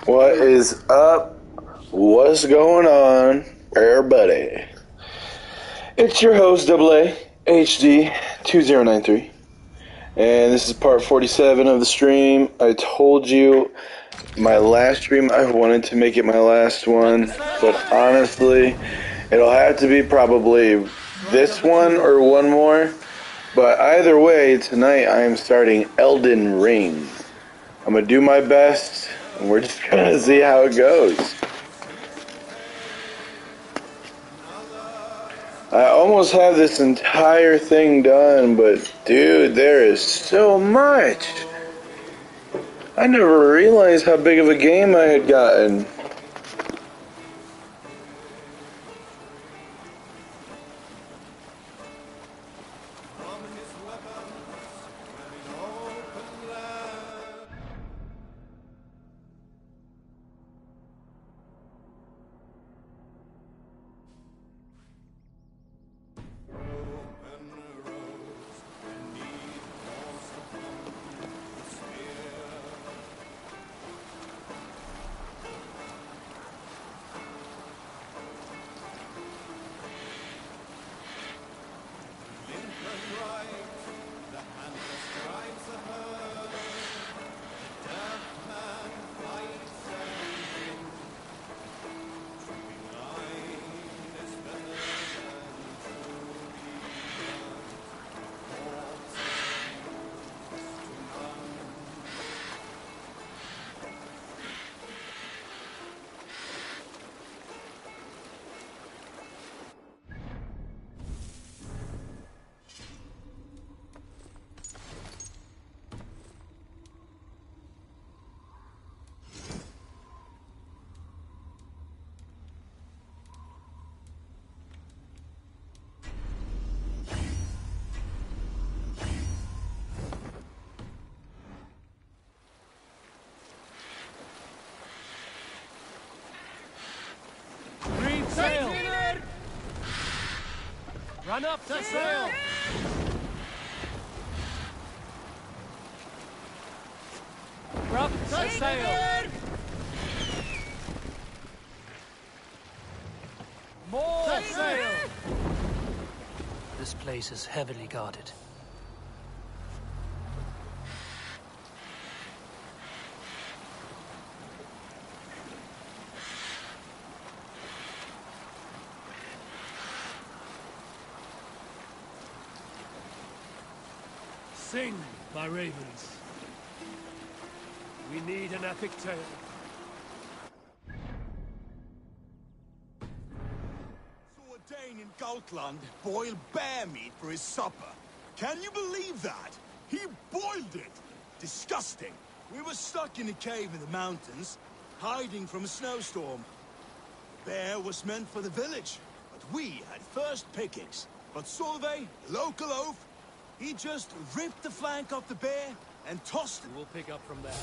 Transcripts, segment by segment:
What is up? What's going on, everybody? It's your host, AA HD 2093, and this is part 47 of the stream. I told you my last stream, I wanted to make it my last one, but honestly, it'll have to be probably this one or one more. But either way, tonight I am starting Elden Ring. I'm gonna do my best, and we're just gonna see how it goes. I almost have this entire thing done, but dude, there is so much. I never realized how big of a game I had gotten. Run up to sail! Up to sail! More sail! This place is heavily guarded. Sing, my ravens. We need an epic tale. Saw a Dane in Gautland boil bear meat for his supper. Can you believe that? He boiled it! Disgusting. We were stuck in a cave in the mountains, hiding from a snowstorm. Bear was meant for the village, but we had first pickings. But Solveig, local oaf, he just ripped the flank off the bear and tossed it. We'll pick up from there.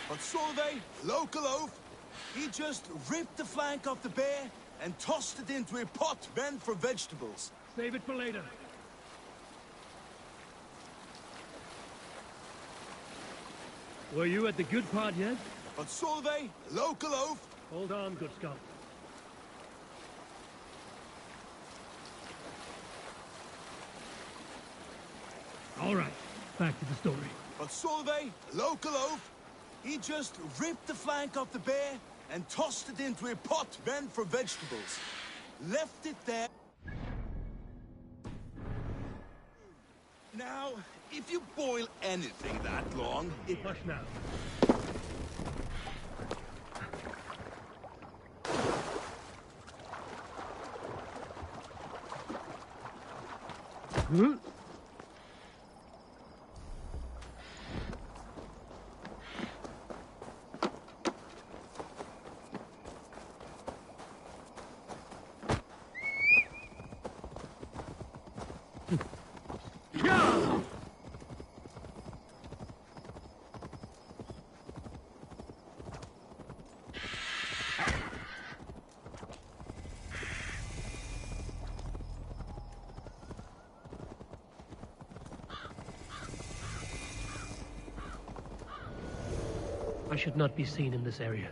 But Solveig, local oaf, he just ripped the flank off the bear and tossed it into a pot meant for vegetables. Save it for later. Were you at the good part yet? But Solveig, local oaf, Hold on, good Scot. All right, back to the story. but Solveig, local oaf, he just ripped the flank off the bear and tossed it into a pot meant for vegetables. Left it there. Now, if you boil anything that long, it... Hush now. Hmm? I should not be seen in this area.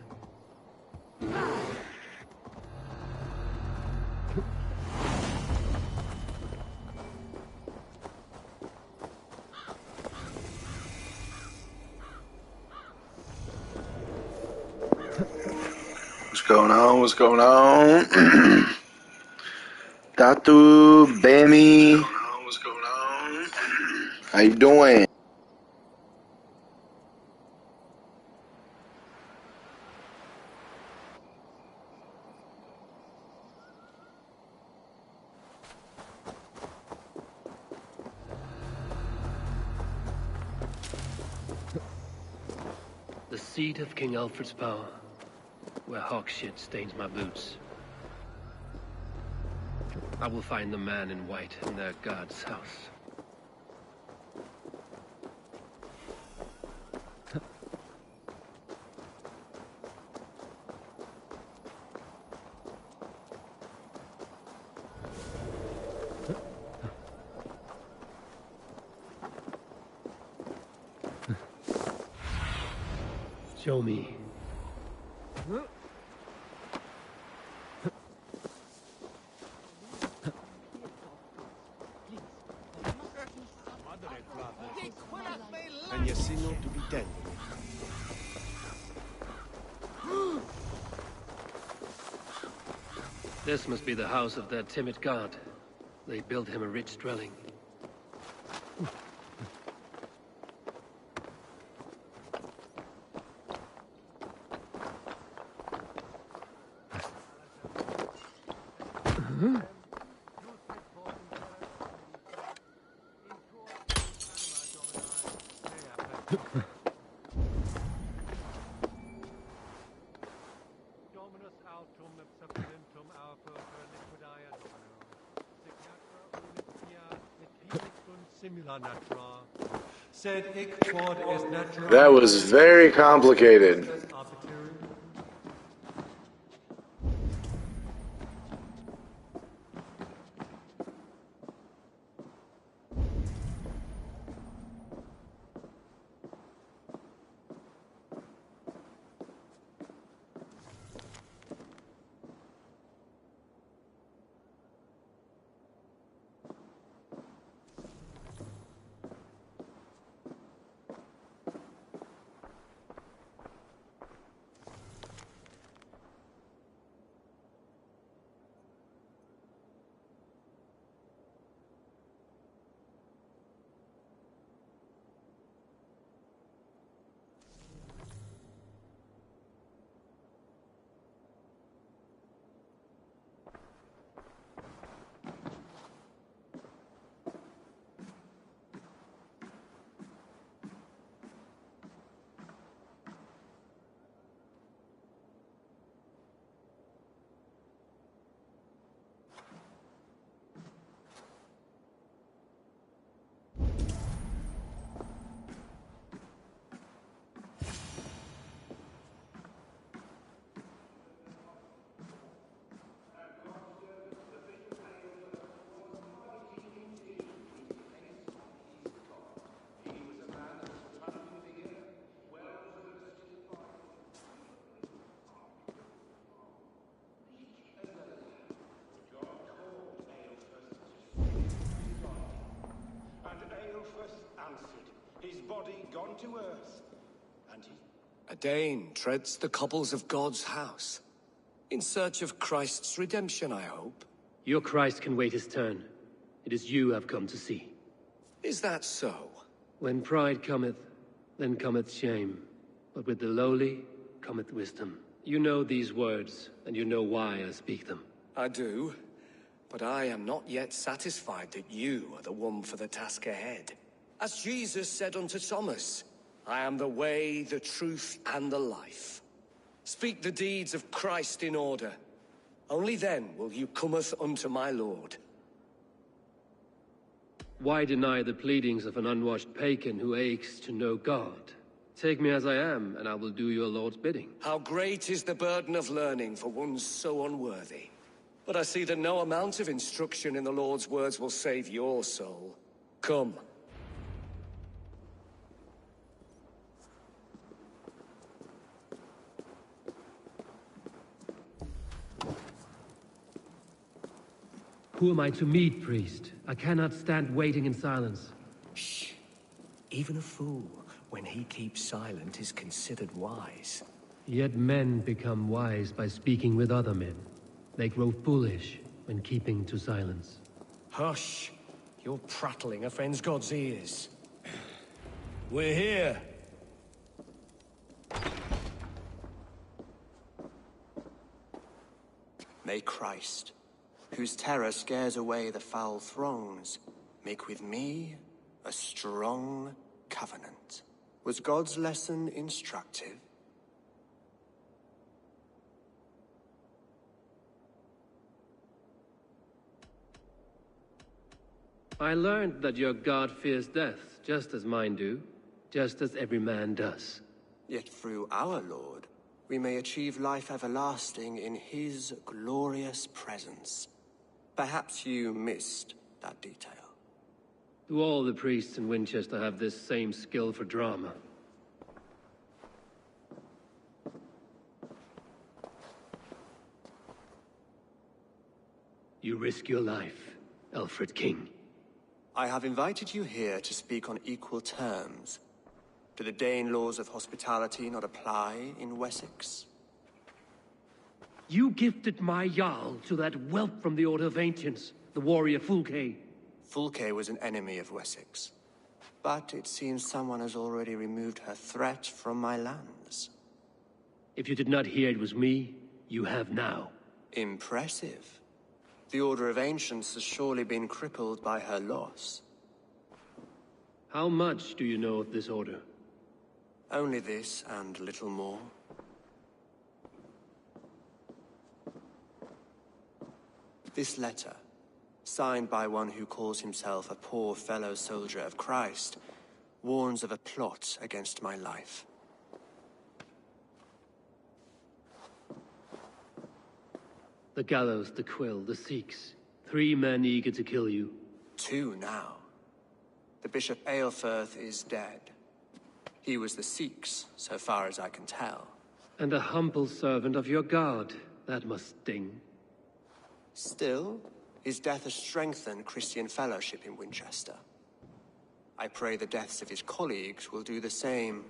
What's going on? What's going on? Tatu, Bammy. What's going on? How you doing? The seat of King Alfred's power, where hawk shit stains my boots. I will find the man in white in their god's house. Show me. And you signal to be tender. This must be the house of their timid god. They built him a rich dwelling. That was very complicated. to earth. And he... A Dane treads the cobbles of God's house. In search of Christ's redemption, I hope. Your Christ can wait his turn. It is you I've come to see. Is that so? When pride cometh, then cometh shame. But with the lowly cometh wisdom. You know these words, and you know why I speak them. I do. But I am not yet satisfied that you are the one for the task ahead. As Jesus said unto Thomas, I am the way, the truth, and the life. Speak the deeds of Christ in order. Only then will you cometh unto my Lord. Why deny the pleadings of an unwashed pagan who aches to know God? Take me as I am, and I will do your Lord's bidding. How great is the burden of learning for one so unworthy. But I see that no amount of instruction in the Lord's words will save your soul. Come. Who am I to meet, priest? I cannot stand waiting in silence. Shh. Even a fool, when he keeps silent, is considered wise. Yet men become wise by speaking with other men. They grow foolish when keeping to silence. Hush! Your prattling offends God's ears. We're here. May Christ, whose terror scares away the foul throngs, make with me a strong covenant. Was God's lesson instructive? I learned that your God fears death, just as mine do, just as every man does. Yet through our Lord, we may achieve life everlasting in his glorious presence. Perhaps you missed that detail. Do all the priests in Winchester have this same skill for drama? You risk your life, Alfred King. I have invited you here to speak on equal terms. Do the Dane laws of hospitality not apply in Wessex? You gifted my Jarl to that whelp from the Order of Ancients, the warrior Fulke. Fulke was an enemy of Wessex. But it seems someone has already removed her threat from my lands. If you did not hear it was me, you have now. Impressive. The Order of Ancients has surely been crippled by her loss. How much do you know of this order? Only this and little more. This letter, signed by one who calls himself a poor fellow soldier of Christ, warns of a plot against my life. The gallows, the quill, the Sikhs. 3 men eager to kill you. 2 now. The Bishop Aelfirth is dead. He was the Sikhs, so far as I can tell. And a humble servant of your God. That must sting. Still, his death has strengthened Christian fellowship in Winchester. I pray the deaths of his colleagues will do the same.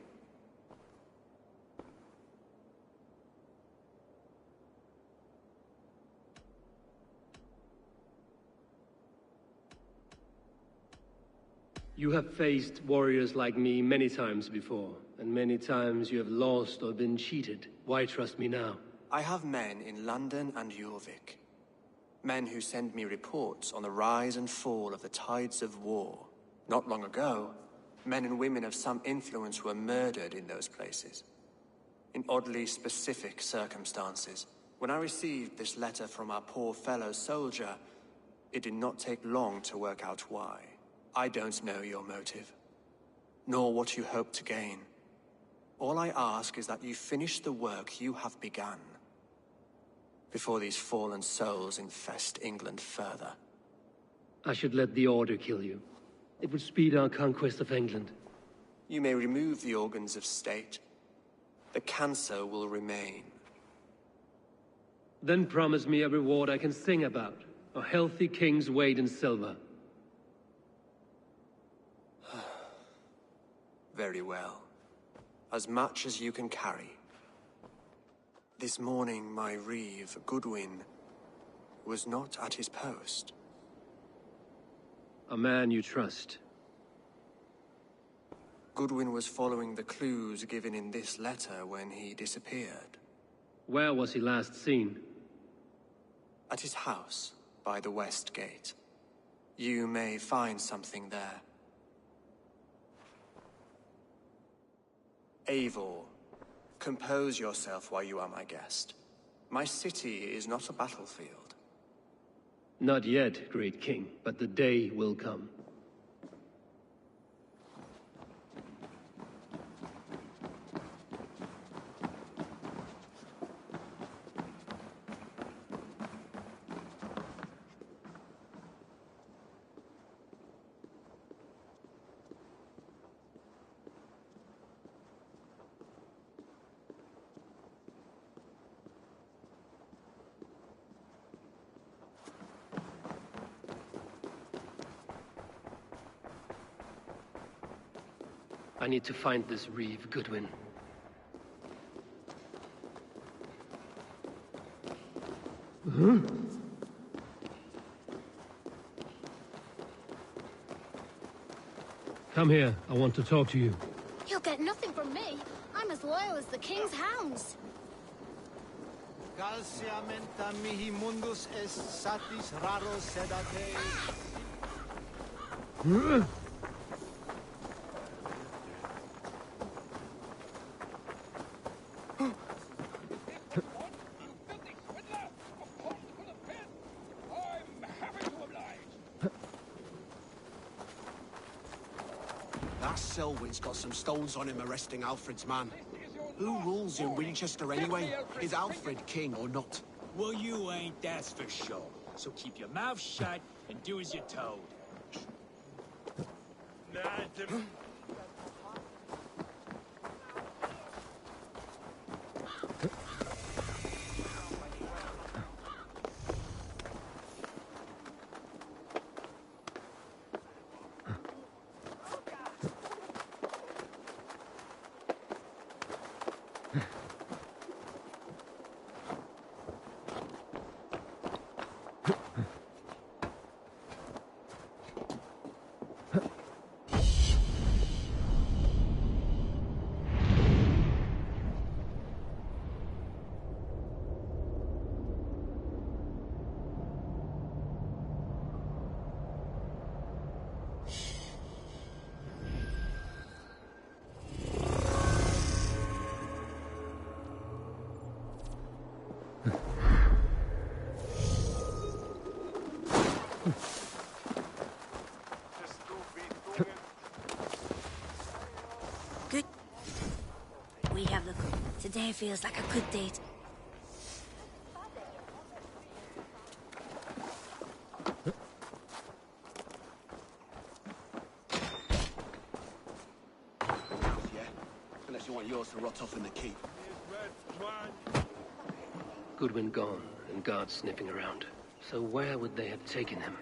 You have faced warriors like me many times before, and many times you have lost or been cheated. Why trust me now? I have men in London and Jorvik. Men who send me reports on the rise and fall of the tides of war. Not long ago, men and women of some influence were murdered in those places. In oddly specific circumstances. When I received this letter from our poor fellow soldier, it did not take long to work out why. I don't know your motive, nor what you hope to gain. All I ask is that you finish the work you have begun, before these fallen souls infest England further. I should let the Order kill you. It would speed our conquest of England. You may remove the organs of state. The cancer will remain. Then promise me a reward I can sing about. A healthy king's weight in silver. Very well. As much as you can carry. This morning, my reeve, Goodwin, was not at his post. A man you trust. Goodwin was following the clues given in this letter when he disappeared. Where was he last seen? At his house, by the west gate. You may find something there. Eivor, compose yourself while you are my guest. My city is not a battlefield. Not yet, great king, but the day will come. I need to find this reeve, Goodwin. Come here. I want to talk to you. You'll get nothing from me. I'm as loyal as the king's hounds. Calciamenta mihi mundus est satis raro sedate. That Selwyn's got some stones on him arresting Alfred's man. Who rules in Winchester anyway? Is Alfred king or not? Well, you ain't, that's for sure. So keep your mouth shut and do as you're told. Good. We have the... Today feels like a good date. Yeah? Unless you want yours to rot off in the keep. Goodwin gone, and guards sniffing around. So where would they have taken him?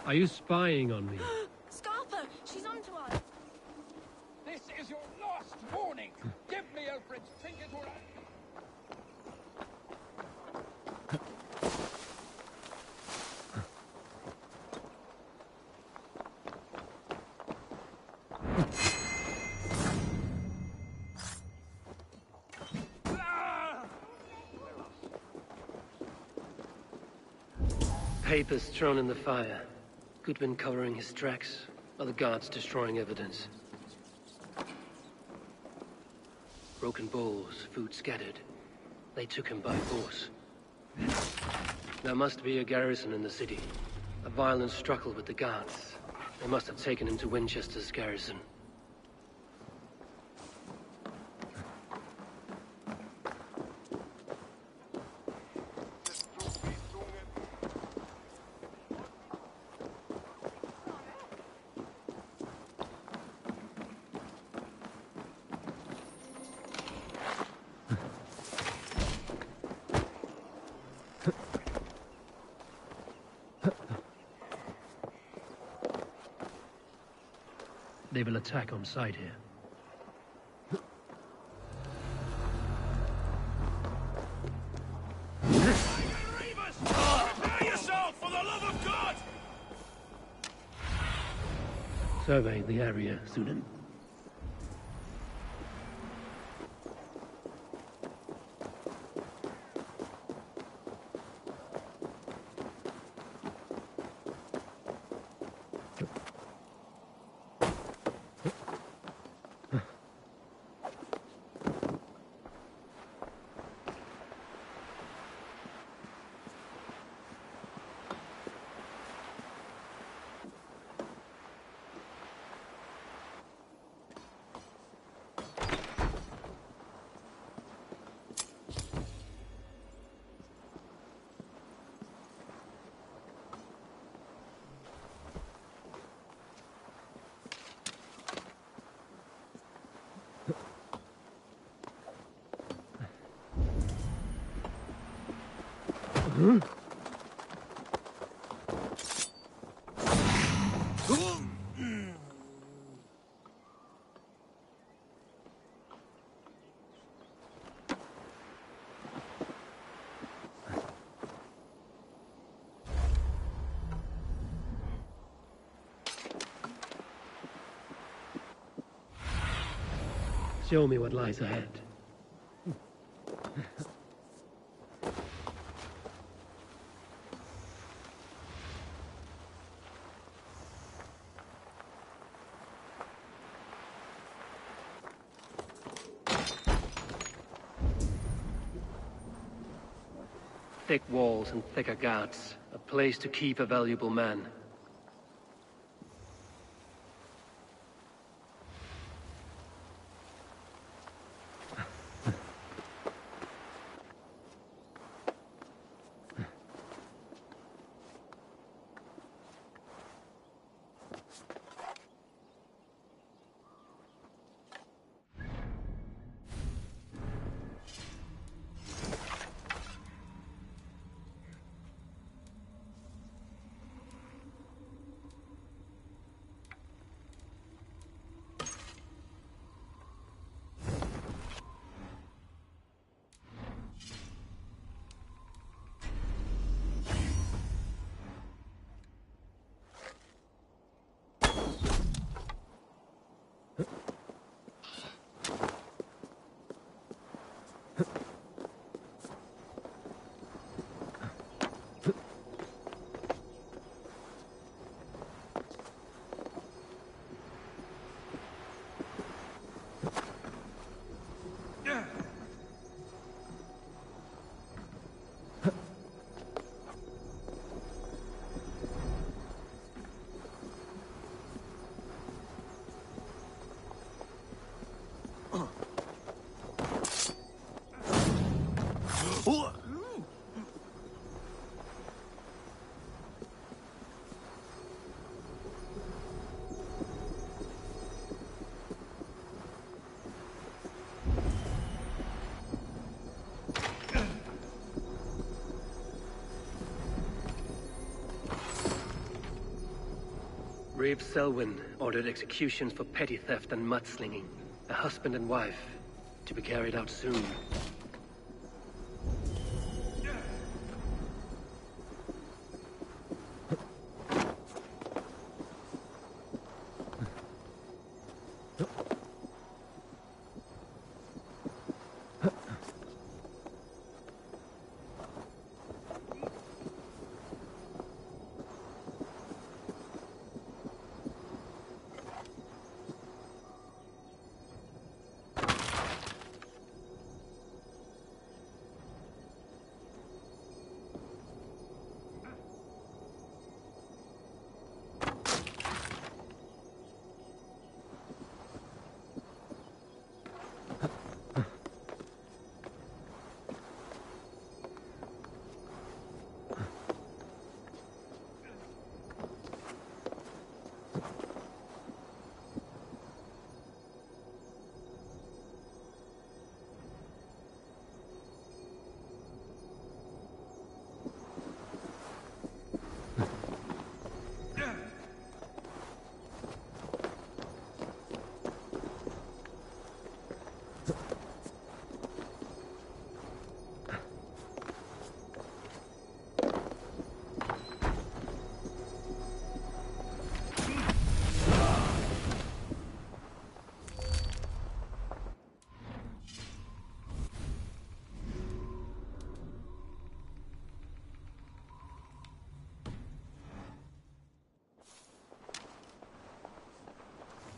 Are you spying on me? Scarpa! She's onto us! This is your last warning! Give me Alfred's trinket or Papers thrown in the fire. Goodwin covering his tracks. Other guards destroying evidence. Broken bowls, food scattered. They took him by force. There must be a garrison in the city. A violent struggle with the guards. They must have taken him to Winchester's garrison. They will attack on sight here. Prepare yourself, for the love of God! Survey the area, student. Show me what lies ahead. Thick walls and thicker guards. A place to keep a valuable man. Reeve Selwyn ordered executions for petty theft and mudslinging. A husband and wife, to be carried out soon.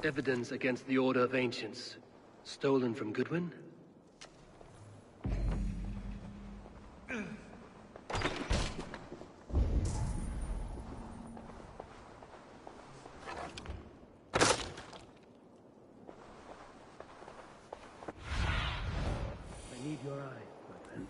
Evidence against the Order of Ancients. Stolen from Goodwin? I need your eye, my friend.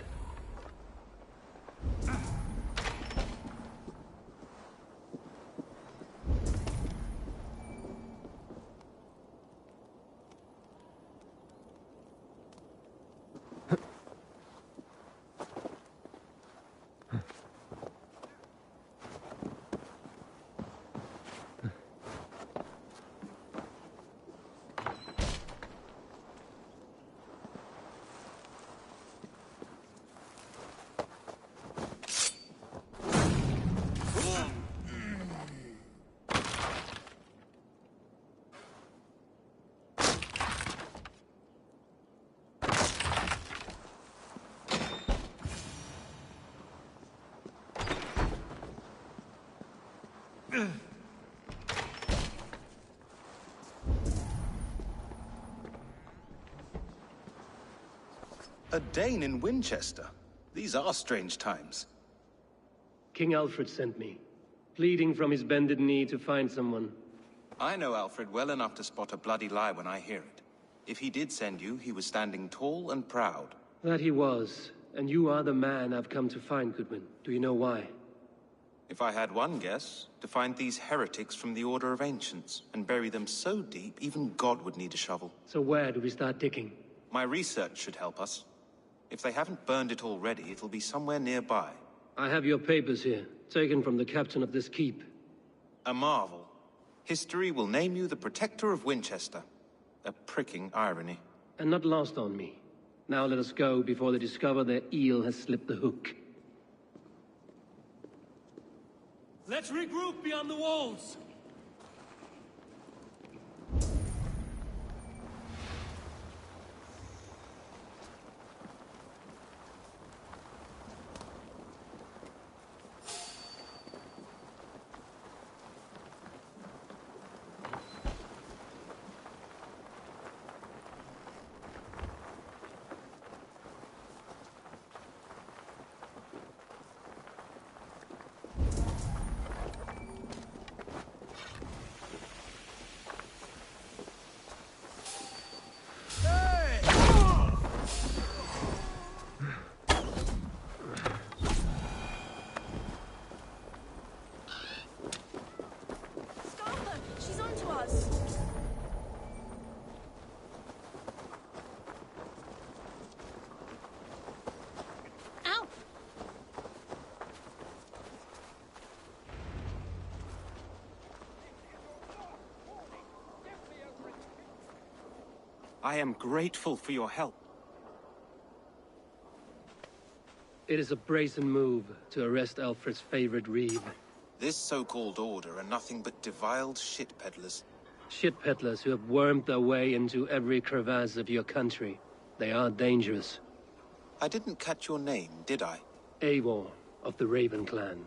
A Dane in Winchester? These are strange times. King Alfred sent me, pleading from his bended knee to find someone. I know Alfred well enough to spot a bloody lie when I hear it. If he did send you, he was standing tall and proud. That he was, and you are the man I've come to find, Goodwin. Do you know why? If I had one guess, to find these heretics from the Order of Ancients, and bury them so deep, even God would need a shovel. So where do we start digging? My research should help us. If they haven't burned it already, it'll be somewhere nearby. I have your papers here, taken from the captain of this keep. A marvel. History will name you the Protector of Winchester. A pricking irony. And not lost on me. Now let us go before they discover their eel has slipped the hook. Let's regroup beyond the walls! I am grateful for your help. It is a brazen move to arrest Alfred's favorite reeve. This so-called order are nothing but deviled shit peddlers. Shit peddlers who have wormed their way into every crevasse of your country. They are dangerous. I didn't catch your name, did I? Eivor, of the Raven clan.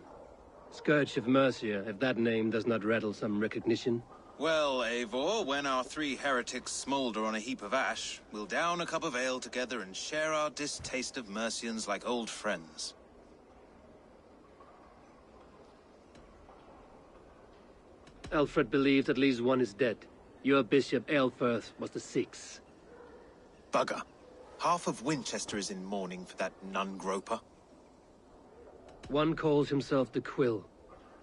Scourge of Mercia, if that name does not rattle some recognition. Well, Eivor, when our three heretics smolder on a heap of ash, we'll down a cup of ale together and share our distaste of Mercians like old friends. Alfred believed at least one is dead. Your Bishop Aelfirth was the sixth. Bugger. Half of Winchester is in mourning for that nun-groper. One calls himself the Quill.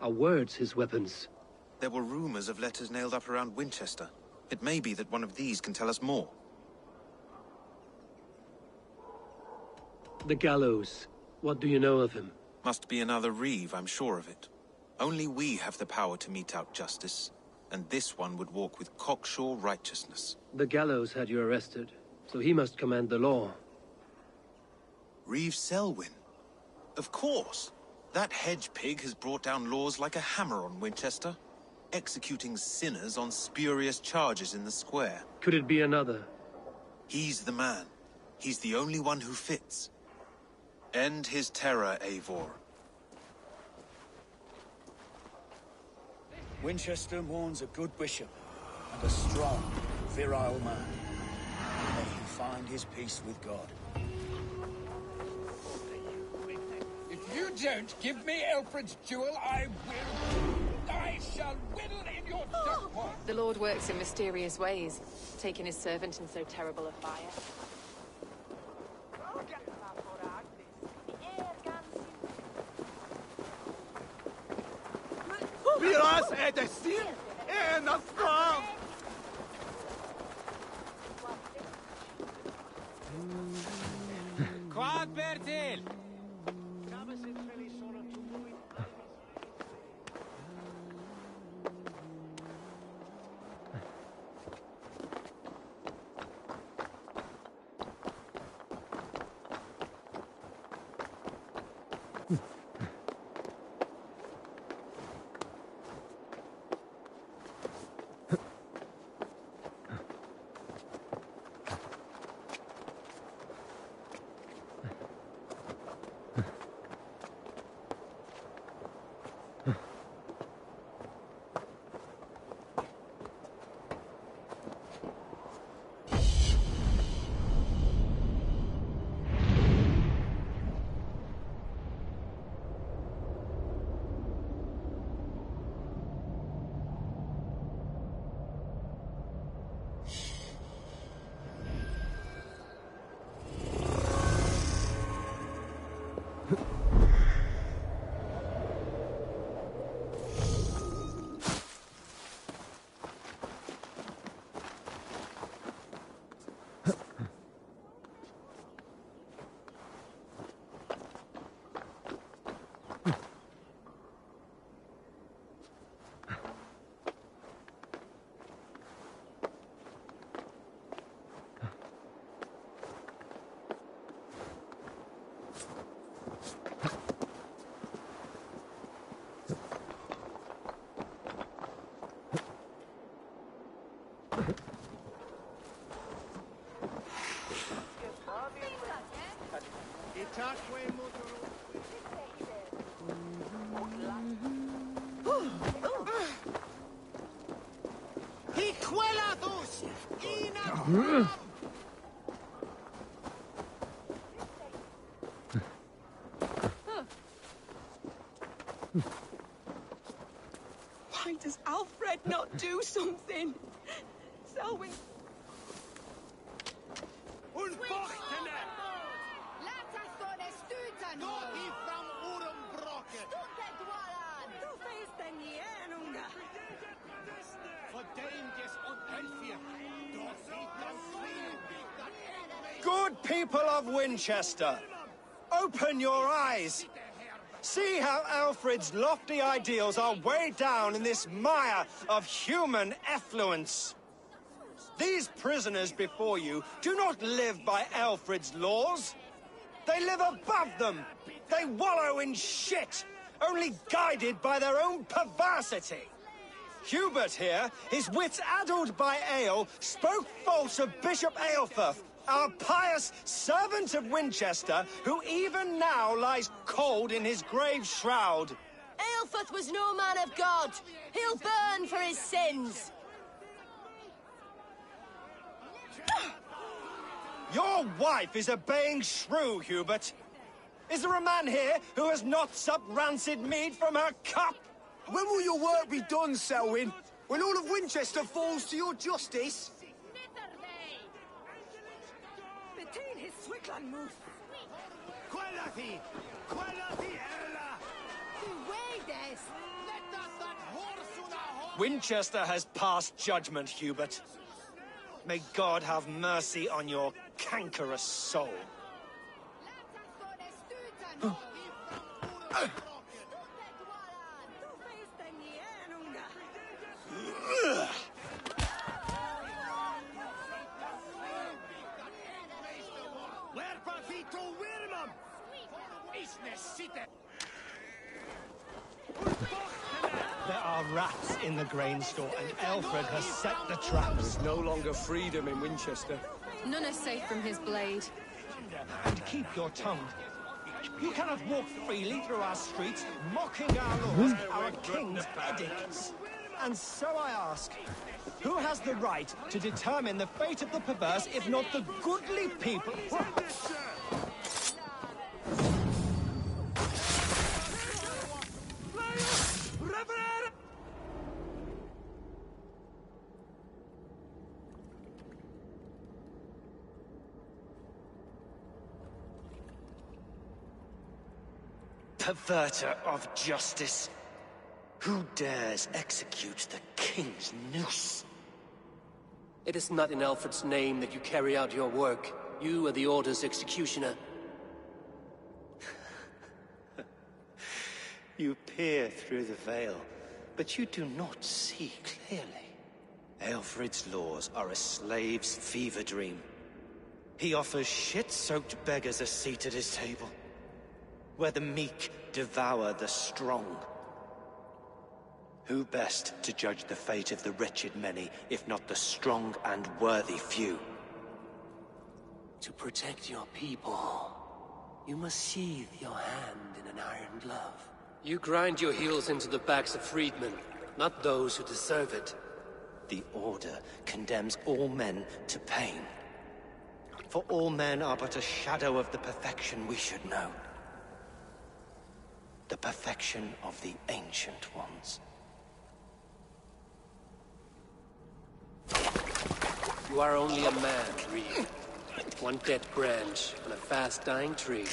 Are words his weapons? There were rumors of letters nailed up around Winchester. It may be that one of these can tell us more. The gallows. What do you know of him? Must be another reeve, I'm sure of it. Only we have the power to mete out justice, and this one would walk with cocksure righteousness. The gallows had you arrested. So he must command the law. Reeve Selwyn? Of course. That hedge pig has brought down laws like a hammer on Winchester, executing sinners on spurious charges in the square. Could it be another? He's the man. He's the only one who fits. End his terror, Eivor. Winchester mourns a good bishop and a strong, virile man. May he find his peace with God. If you don't give me Alfred's jewel, I shall whittle in your duck pond. The Lord works in mysterious ways, taking his servant in so terrible a fire. Miras edesin en asram. Quad Bertil! Why does Alfred not do something? Selwyn... Good people of Winchester, open your eyes. See how Alfred's lofty ideals are weighed down in this mire of human effluence. These prisoners before you do not live by Alfred's laws. They live above them. They wallow in shit, only guided by their own perversity. Hubert here, his wits addled by ale, spoke false of Bishop Aelfirth, our pious servant of Winchester, who even now lies cold in his grave shroud. Aelfirth was no man of God. He'll burn for his sins. Your wife is obeying shrew, Hubert. Is there a man here who has not supped rancid mead from her cup? When will your work be done, Selwyn? When all of Winchester falls to your justice? Between his Swickland move. Winchester has passed judgment, Hubert. May God have mercy on your cankerous soul. There are rats in the grain store, and Alfred has set the traps. There's no longer freedom in Winchester. None are safe from his blade. And keep your tongue. You cannot walk freely through our streets, mocking our laws, our king's edicts. And so I ask, who has the right to determine the fate of the perverse, if not the goodly people? Perverter of justice. Who dares execute the king's noose? It is not in Alfred's name that you carry out your work. You are the Order's executioner. You peer through the veil, but you do not see clearly. Alfred's laws are a slave's fever dream. He offers shit-soaked beggars a seat at his table, where the meek devour the strong. Who best to judge the fate of the wretched many, if not the strong and worthy few? To protect your people, you must sheathe your hand in an iron glove. You grind your heels into the backs of freedmen, not those who deserve it. The Order condemns all men to pain. For all men are but a shadow of the perfection we should know. The perfection of the Ancient Ones. You are only a man, Reed. One dead branch on a fast-dying tree.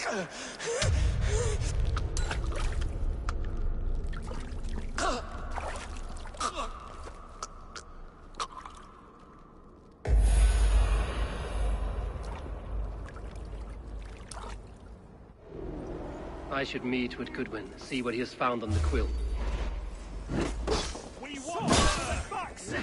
I should meet with Goodwin, see what he has found on the quill. We want the facts!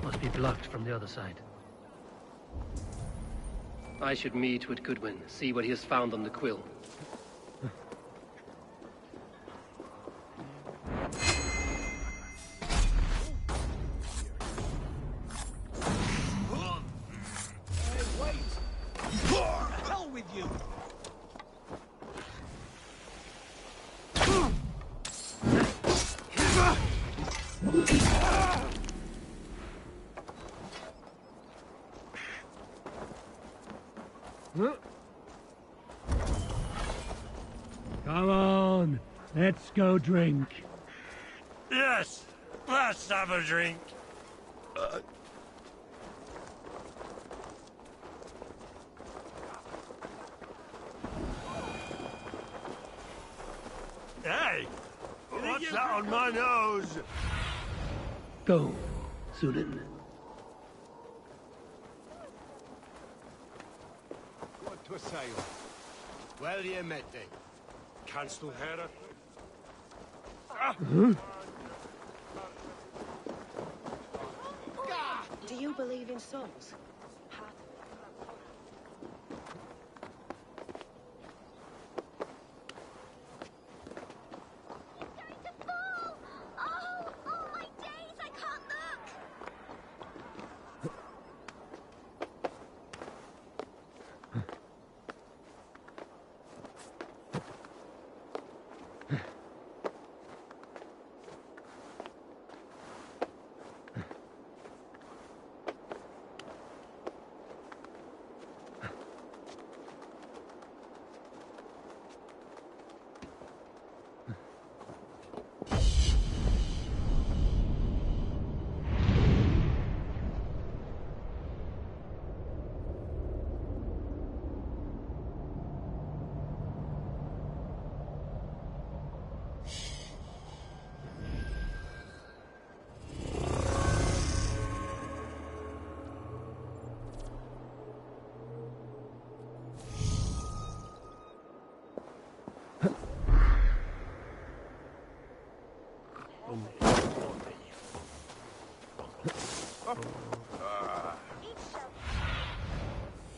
Must be blocked from the other side. I should meet with Goodwin, see what he has found on the quill. Hell with you! Come on, let's go drink. Yes, let's have a drink. Hey, what's that on my nose? Go, Sudan. What to say? Well, you met thee. Kannst du hören? Do you believe in souls?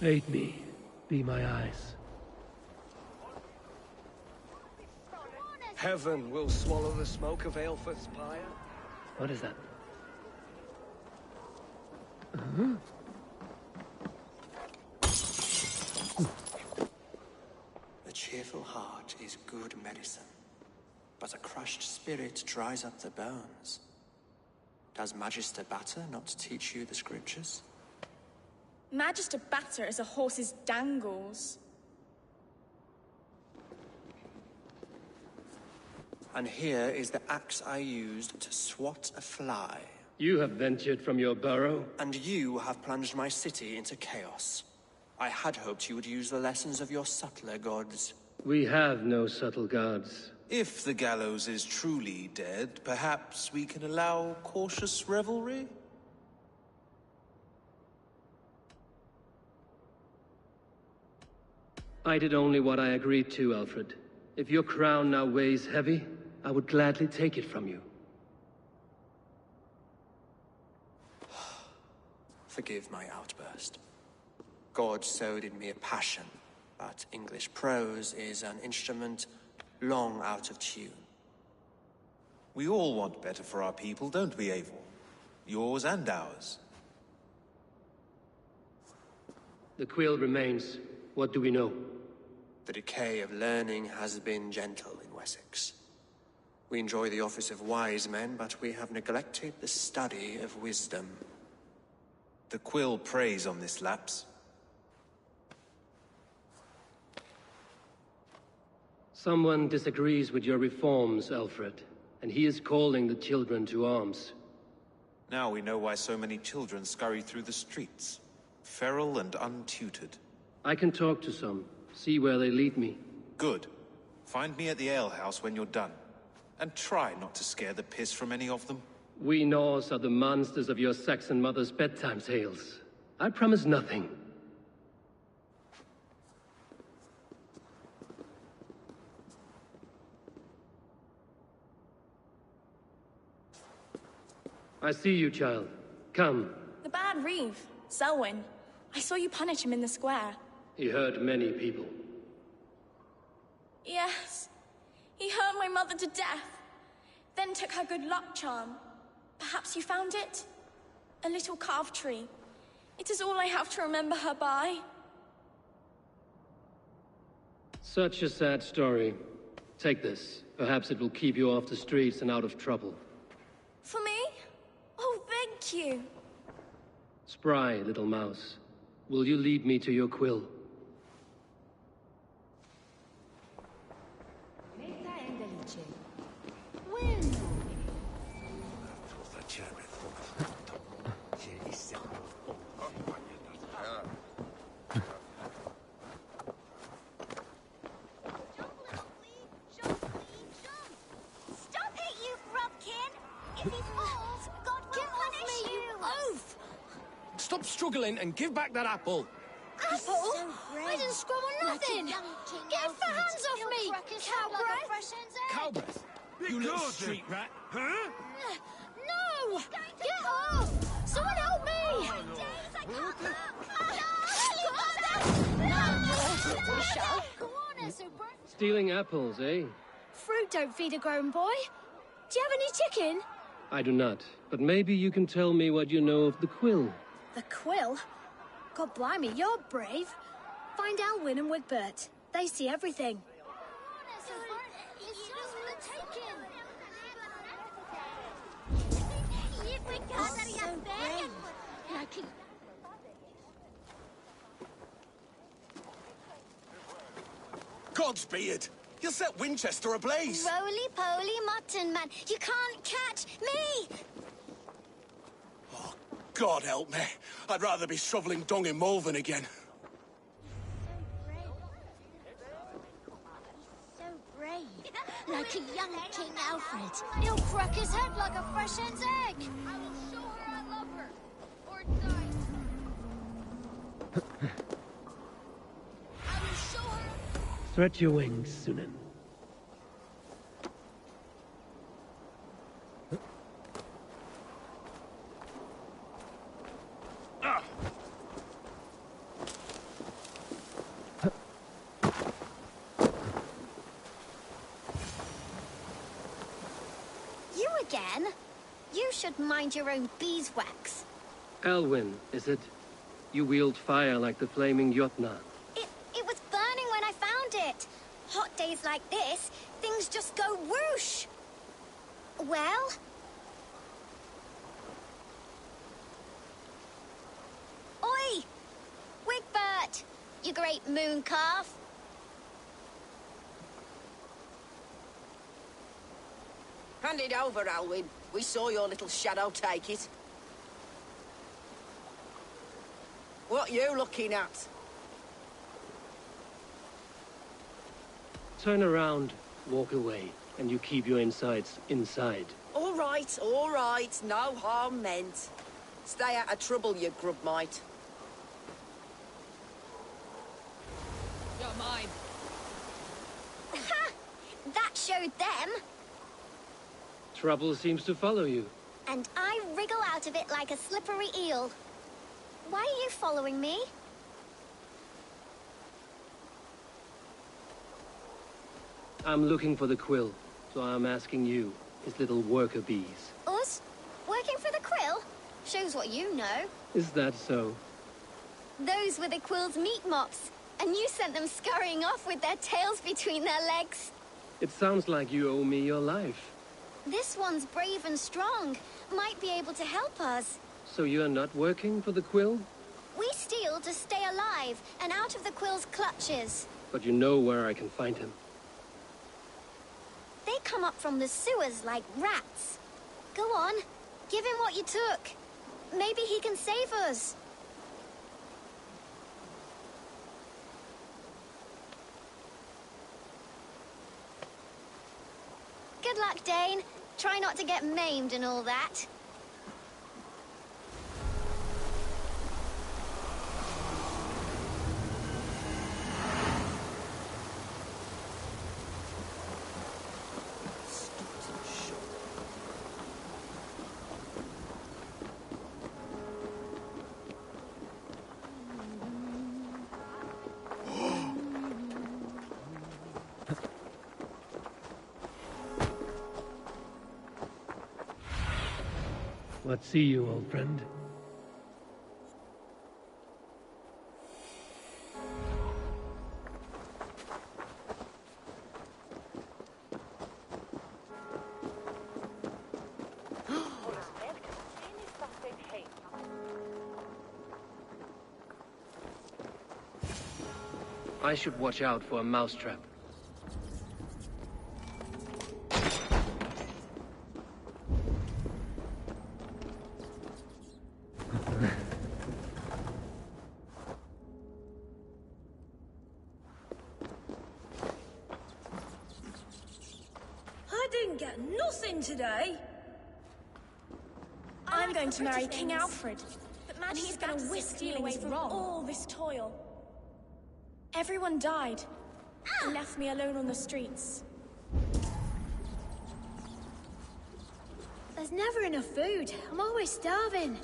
Aid me. Be my eyes. Heaven will swallow the smoke of Aelfred's pyre. What is that? A cheerful heart is good medicine, but a crushed spirit dries up the bones. Does Magister Batter not teach you the scriptures? Magister Batter is a horse's dangles. And here is the axe I used to swat a fly. You have ventured from your burrow? And you have plunged my city into chaos. I had hoped you would use the lessons of your subtler gods. We have no subtle gods. If the gallows is truly dead, perhaps we can allow cautious revelry? I did only what I agreed to, Alfred. If your crown now weighs heavy, I would gladly take it from you. Forgive my outburst. God sowed in me a passion, but English prose is an instrument long out of tune. We all want better for our people, don't we, Eivor? Yours and ours. The quill remains. What do we know? The decay of learning has been gentle in Wessex. We enjoy the office of wise men, but we have neglected the study of wisdom. The quill preys on this lapse. Someone disagrees with your reforms, Alfred, and he is calling the children to arms. Now we know why so many children scurry through the streets, feral and untutored. I can talk to some, see where they lead me. Good. Find me at the alehouse when you're done. And try not to scare the piss from any of them. We Norse are the monsters of your Saxon mother's bedtime tales. I promise nothing. I see you, child. Come. The bad Reeve, Selwyn. I saw you punish him in the square. He hurt many people. Yes. He hurt my mother to death. Then took her good luck charm. Perhaps you found it? A little carved tree. It is all I have to remember her by. Such a sad story. Take this. Perhaps it will keep you off the streets and out of trouble. For me? Oh, thank you. Spry, little mouse. Will you lead me to your quill? Stop struggling and give back that apple. Apple? I didn't scrum on nothing! Get your hands off me, cowbreath! Cowbreath? You little street rat. Huh? No! Get up! Someone help me! Stealing apples, eh? Fruit don't feed a grown boy. Do you have any chicken? I do not, but maybe you can tell me what you know of the quill. The quill? God blimey, you're brave. Find Alwyn and Wigbert. They see everything. God's beard! You'll set Winchester ablaze! Roly-poly mutton man, you can't catch me! Oh, God help me. I'd rather be shoveling dung in Malvern again. So brave. Like a young King Alfred. He'll crack his head like a fresh hen's egg. I will show her I love her. Or die. I will show her. Stretch your wings, Sunan. should mind your own beeswax. Elwyn, is it? You wield fire like the flaming Jotnar. It was burning when I found it. Hot days like this, things just go whoosh. Well? Oi! Wigbert! You great moon calf. Hand it over, Alwyn. We saw your little shadow take it. What you looking at? Turn around, walk away, and you keep your insides inside. All right, no harm meant. Stay out of trouble, you grub mite. You're mine. Ha! That showed them. Trouble seems to follow you. And I wriggle out of it like a slippery eel. Why are you following me? I'm looking for the quill, so I'm asking you, his little worker bees. Us? Working for the quill? Shows what you know. Is that so? Those were the quill's meat mops, and you sent them scurrying off with their tails between their legs. It sounds like you owe me your life. This one's brave and strong. Might be able to help us. So you're not working for the quill? We steal to stay alive and out of the quill's clutches. But you know where I can find him. They come up from the sewers like rats. Go on, give him what you took. Maybe he can save us. Good luck, Dane. Try not to get maimed and all that. Let's see you, old friend. I should watch out for a mousetrap. I didn't get nothing today. I'm going to marry King Alfred, and he's going to whisk me away from all this toil. Everyone died, and left me alone on the streets. There's never enough food. I'm always starving.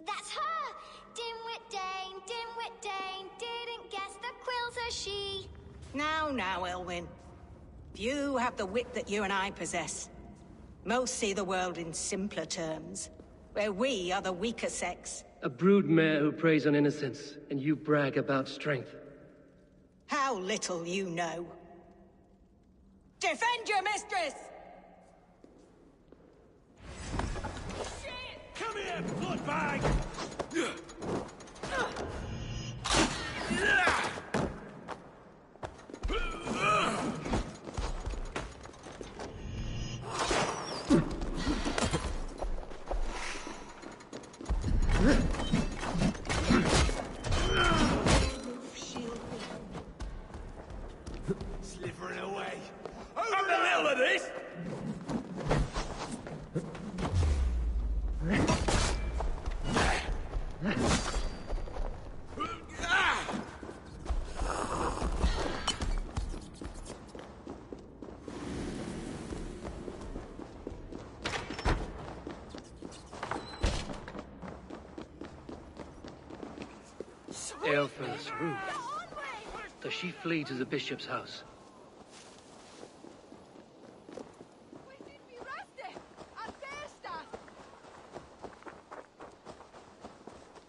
That's her! Dimwit Dane, didn't guess the quill's a she. Now, Elwyn. You have the wit that you and I possess. Most see the world in simpler terms, where we are the weaker sex. A broodmare who preys on innocence, and you brag about strength. How little you know. Defend your mistress! Come here, bloodbag! Slithering away. I'm the hell of this! Aelfrith's roof. Does she flee to the bishop's house?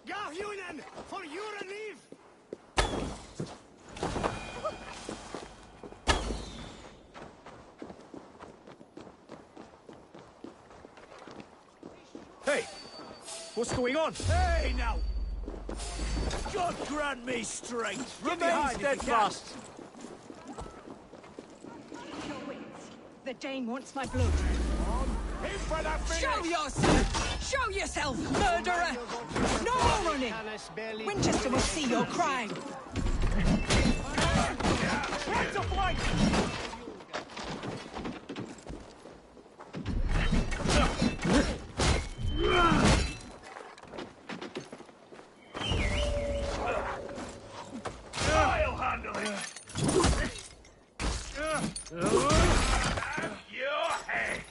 Garhunen, for your relief! Hey! What's going on? Hey, now! God grant me strength! Remain steadfast! The Dane wants my blood. In for the finish! Show yourself! Show yourself, murderer! No more running! Winchester will see your crime. Right to flank! I'll handle it! Your head!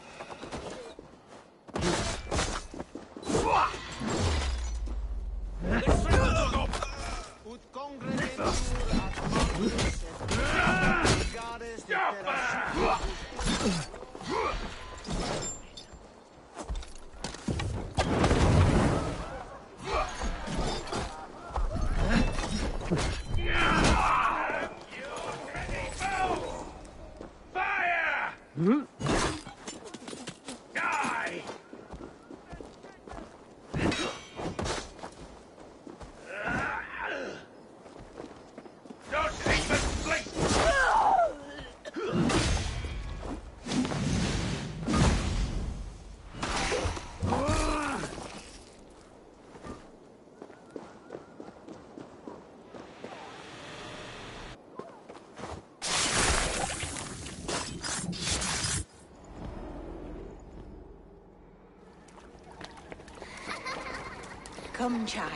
Fire! Die! Don't even blink! Come, child.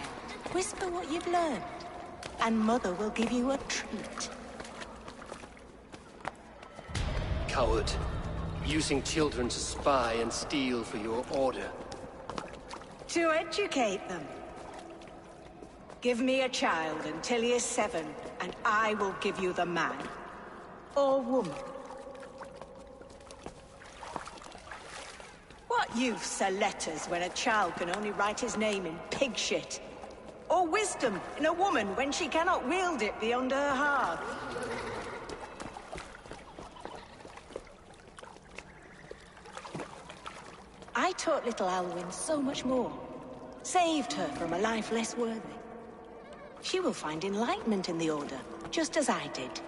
Whisper what you've learned, and Mother will give you a treat. Coward. Using children to spy and steal for your order. To educate them. Give me a child until he is 7, and I will give you the man. Or woman. What use are letters when a child can only write his name in pig shit? Or wisdom in a woman when she cannot wield it beyond her hearth? I taught little Alwyn so much more. Saved her from a life less worthy. She will find enlightenment in the Order, just as I did.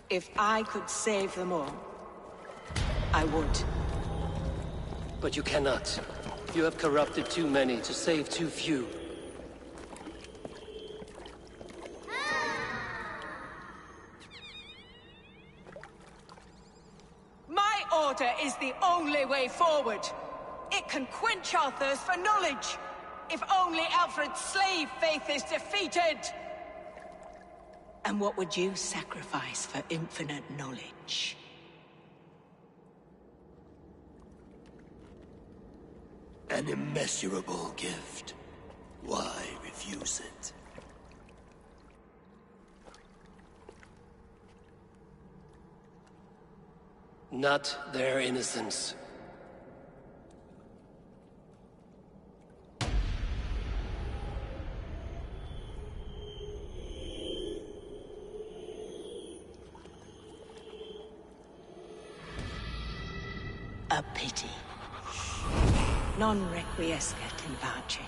If I could save them all, I would. But you cannot. You have corrupted too many to save too few. My order is the only way forward. It can quench our thirst for knowledge. If only Alfred's slave faith is defeated. And what would you sacrifice for infinite knowledge? An immeasurable gift. Why refuse it? Not their innocence. A pity. Non requiescat in pace.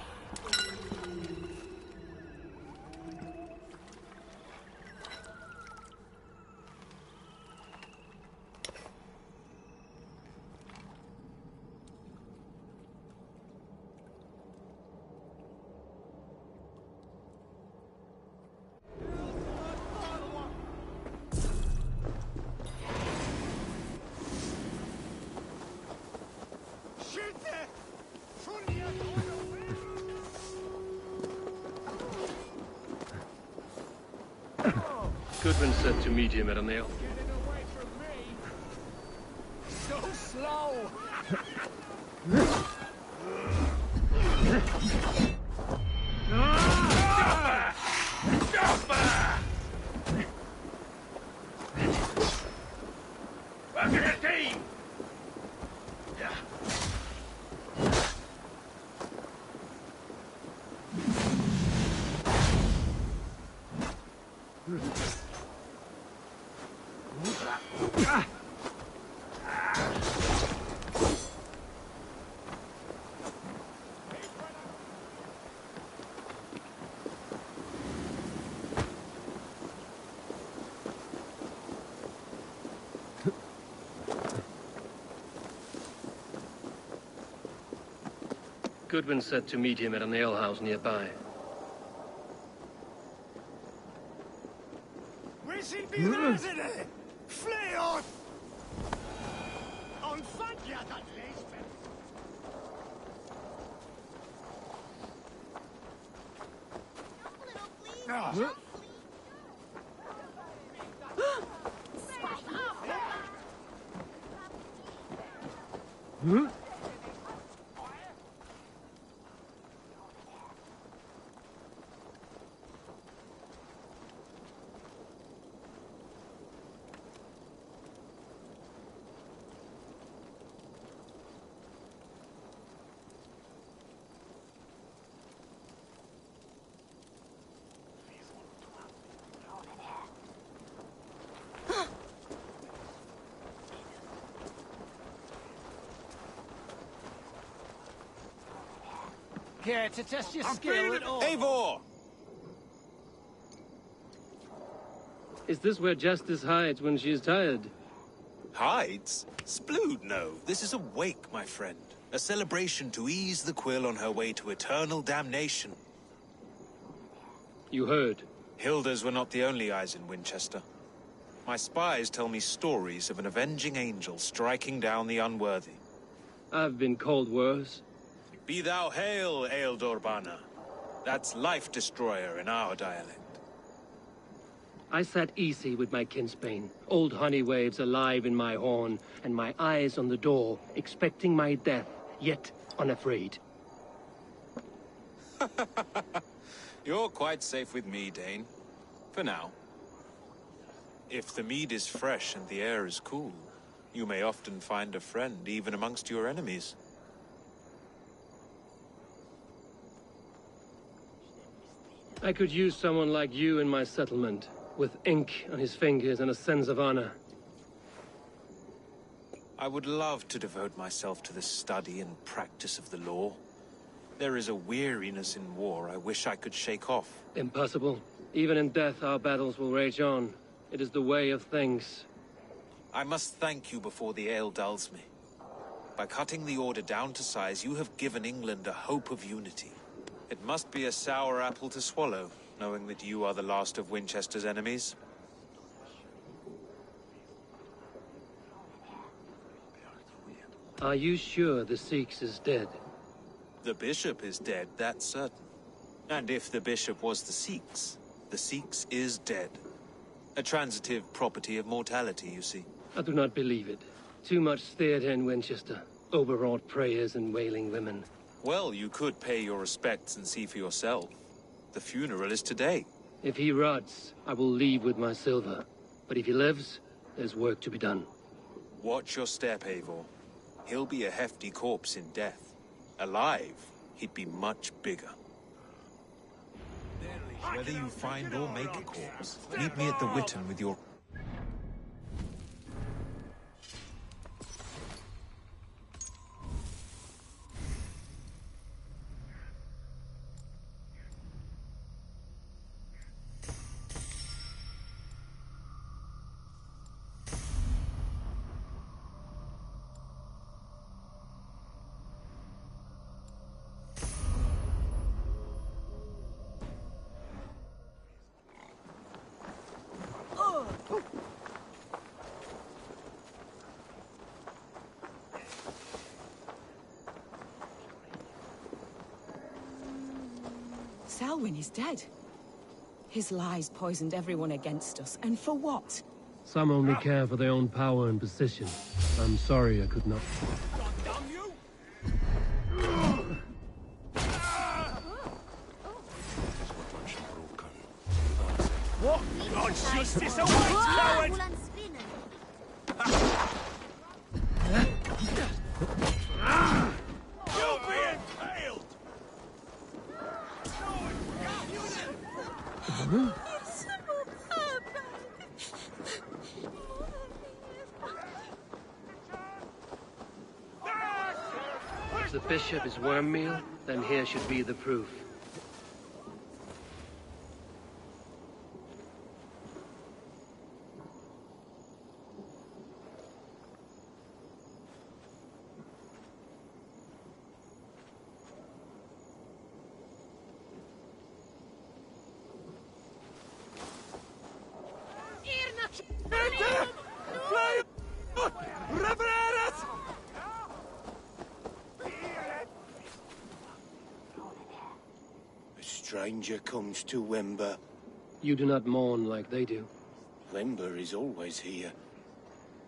Goodwin said to meet him at a nail. So slow! Goodwin said to meet him at an alehouse nearby. We should be resident! Flee on! On Fadja, that leest. Care to test your skill at all? Eivor! Is this where Justice hides when she is tired? Hides? Splood, no. This is a wake, my friend. A celebration to ease the quill on her way to eternal damnation. You heard. Hilda's were not the only eyes in Winchester. My spies tell me stories of an avenging angel striking down the unworthy. I've been called worse. Be thou hail, Ealdorbanna. That's Life Destroyer in our dialect. I sat easy with my kinsbane, old honey waves alive in my horn, and my eyes on the door, expecting my death, yet unafraid. You're quite safe with me, Dane. For now. If the mead is fresh and the air is cool, you may often find a friend even amongst your enemies. I could use someone like you in my settlement, with ink on his fingers and a sense of honor. I would love to devote myself to the study and practice of the law. There is a weariness in war I wish I could shake off. Impossible. Even in death, our battles will rage on. It is the way of things. I must thank you before the ale dulls me. By cutting the order down to size, you have given England a hope of unity. It must be a sour apple to swallow, knowing that you are the last of Winchester's enemies. Are you sure the Sikhs is dead? The bishop is dead, that's certain. And if the bishop was the Sikhs is dead. A transitive property of mortality, you see. I do not believe it. Too much theater in Winchester. Overwrought prayers and wailing women. Well, you could pay your respects and see for yourself. The funeral is today. If he rots, I will leave with my silver. But if he lives, there's work to be done. Watch your step, Eivor. He'll be a hefty corpse in death. Alive, he'd be much bigger. Whether you find or make a corpse, meet me at the Witten with your... Selwyn is dead. His lies poisoned everyone against us, and for what? Some only care for their own power and position. I'm sorry I could not. What? God's justice awaits, coward! You'll be impaled! If the bishop is worm meal, then here should be the proof. A stranger comes to Wember. You do not mourn like they do. Wember is always here,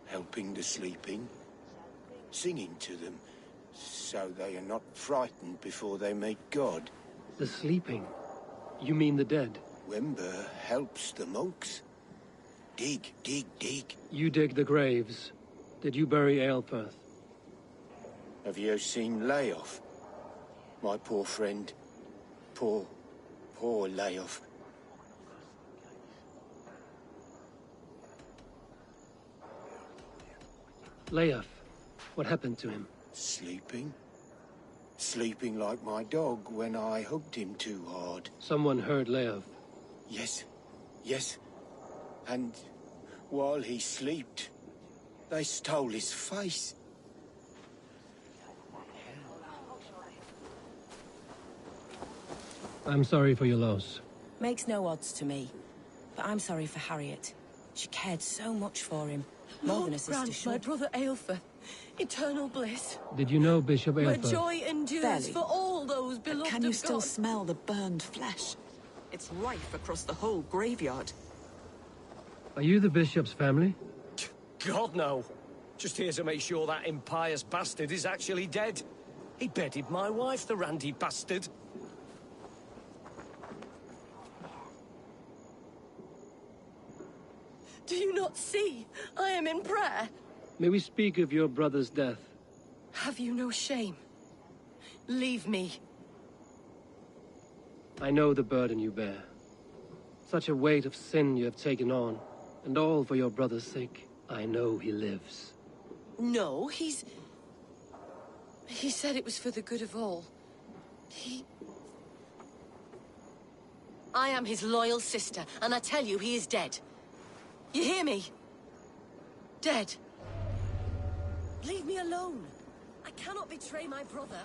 helping the sleeping, singing to them, so they are not frightened before they meet God. The sleeping? You mean the dead? Wember helps the monks. Dig, dig, dig. You dig the graves. Did you bury Aelfirth? Have you seen Layoff? My poor friend. Poor Layoff. Leof, what happened to him? Sleeping? Sleeping like my dog when I hugged him too hard. Someone heard Leof. Yes. And while he slept, they stole his face. I'm sorry for your loss. Makes no odds to me. But I'm sorry for Harriet. She cared so much for him. More than a sister grant should. my brother Aelfir eternal bliss. Did you know Bishop Where Aelfirth? joy endures Barely. for all those beloved But can you of still God. smell the burned flesh? It's rife across the whole graveyard. Are you the bishop's family? God, no. Just here to make sure that impious bastard is actually dead. He bedded my wife, the randy bastard. Do you not see? I am in prayer. May we speak of your brother's death? Have you no shame? Leave me. I know the burden you bear. Such a weight of sin you have taken on, and all for your brother's sake. I know he lives. No, He said it was for the good of all. I am his loyal sister, and I tell you, he is dead. You hear me? Dead. Leave me alone. I cannot betray my brother.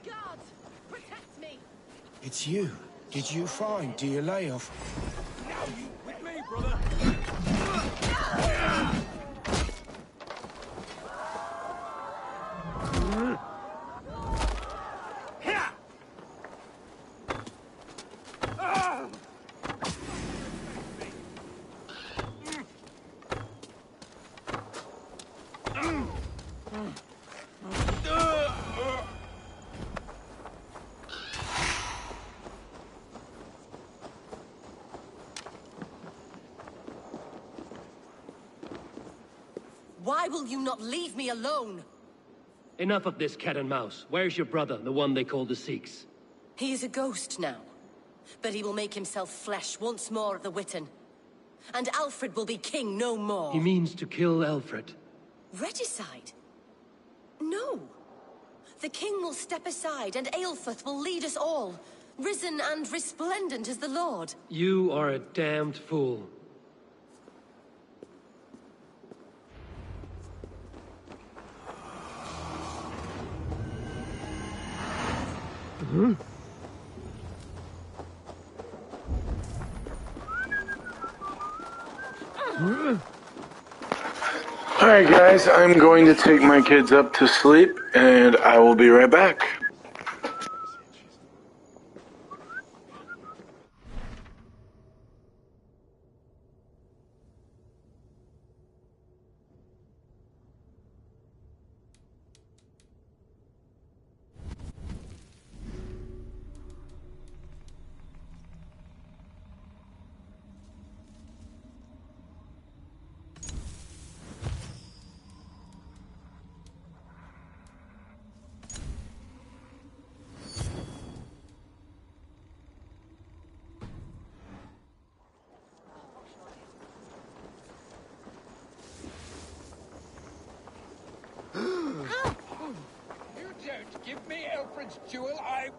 Guards, protect me. It's you. Did you find dear Layoff? Now you with me, brother! Why will you not leave me alone? Enough of this cat and mouse. Where's your brother, the one they call the Sikhs? He is a ghost now, but he will make himself flesh once more at the Witten. And Alfred will be king no more. He means to kill Alfred. Regicide? No. The king will step aside and Aelfirth will lead us all, risen and resplendent as the Lord. You are a damned fool. Alright guys, I'm going to take my kids up to sleep and I will be right back. give me Alfred's jewel, I...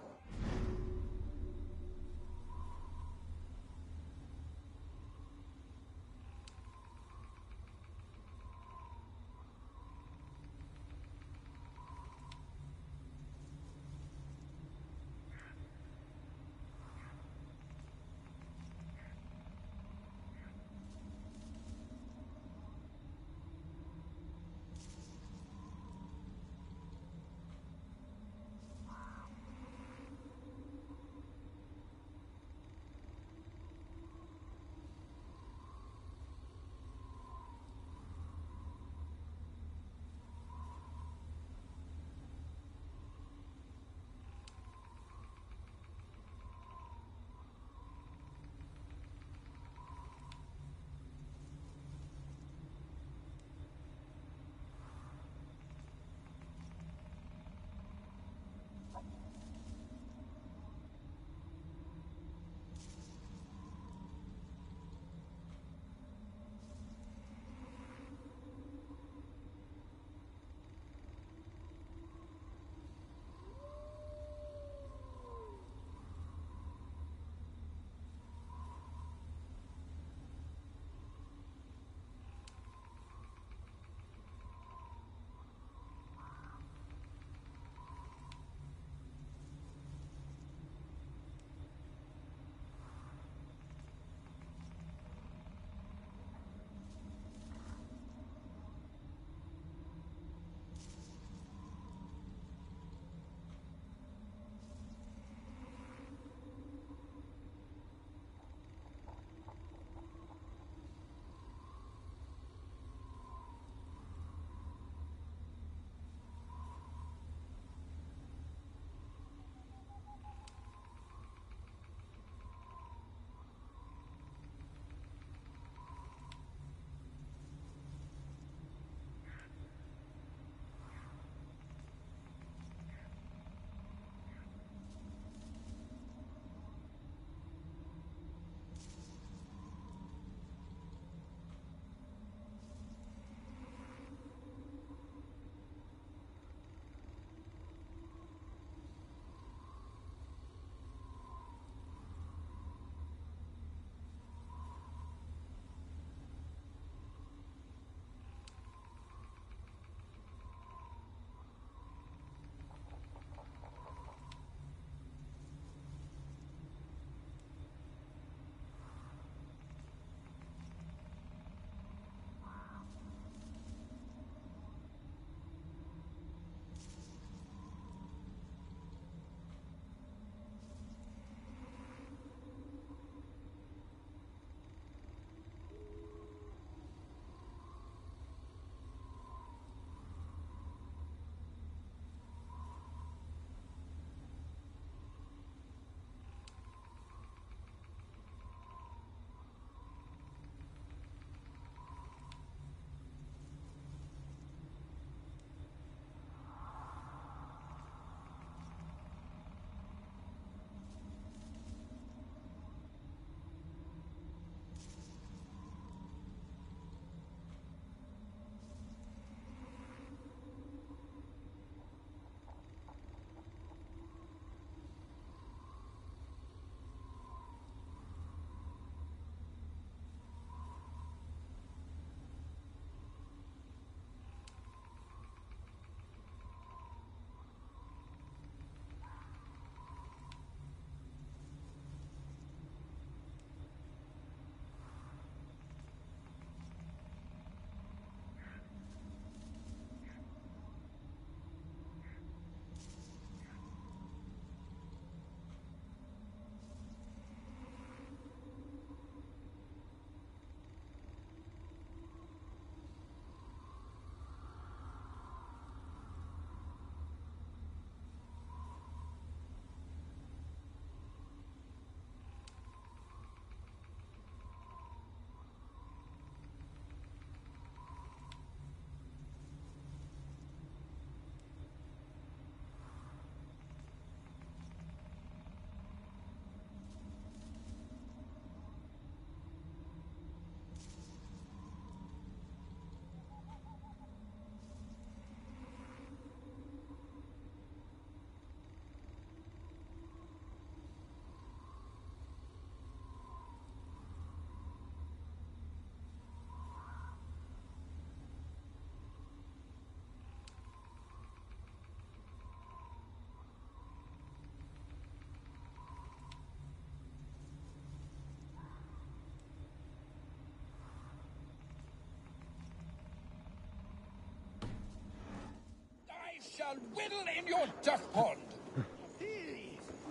shall whittle in your duck pond.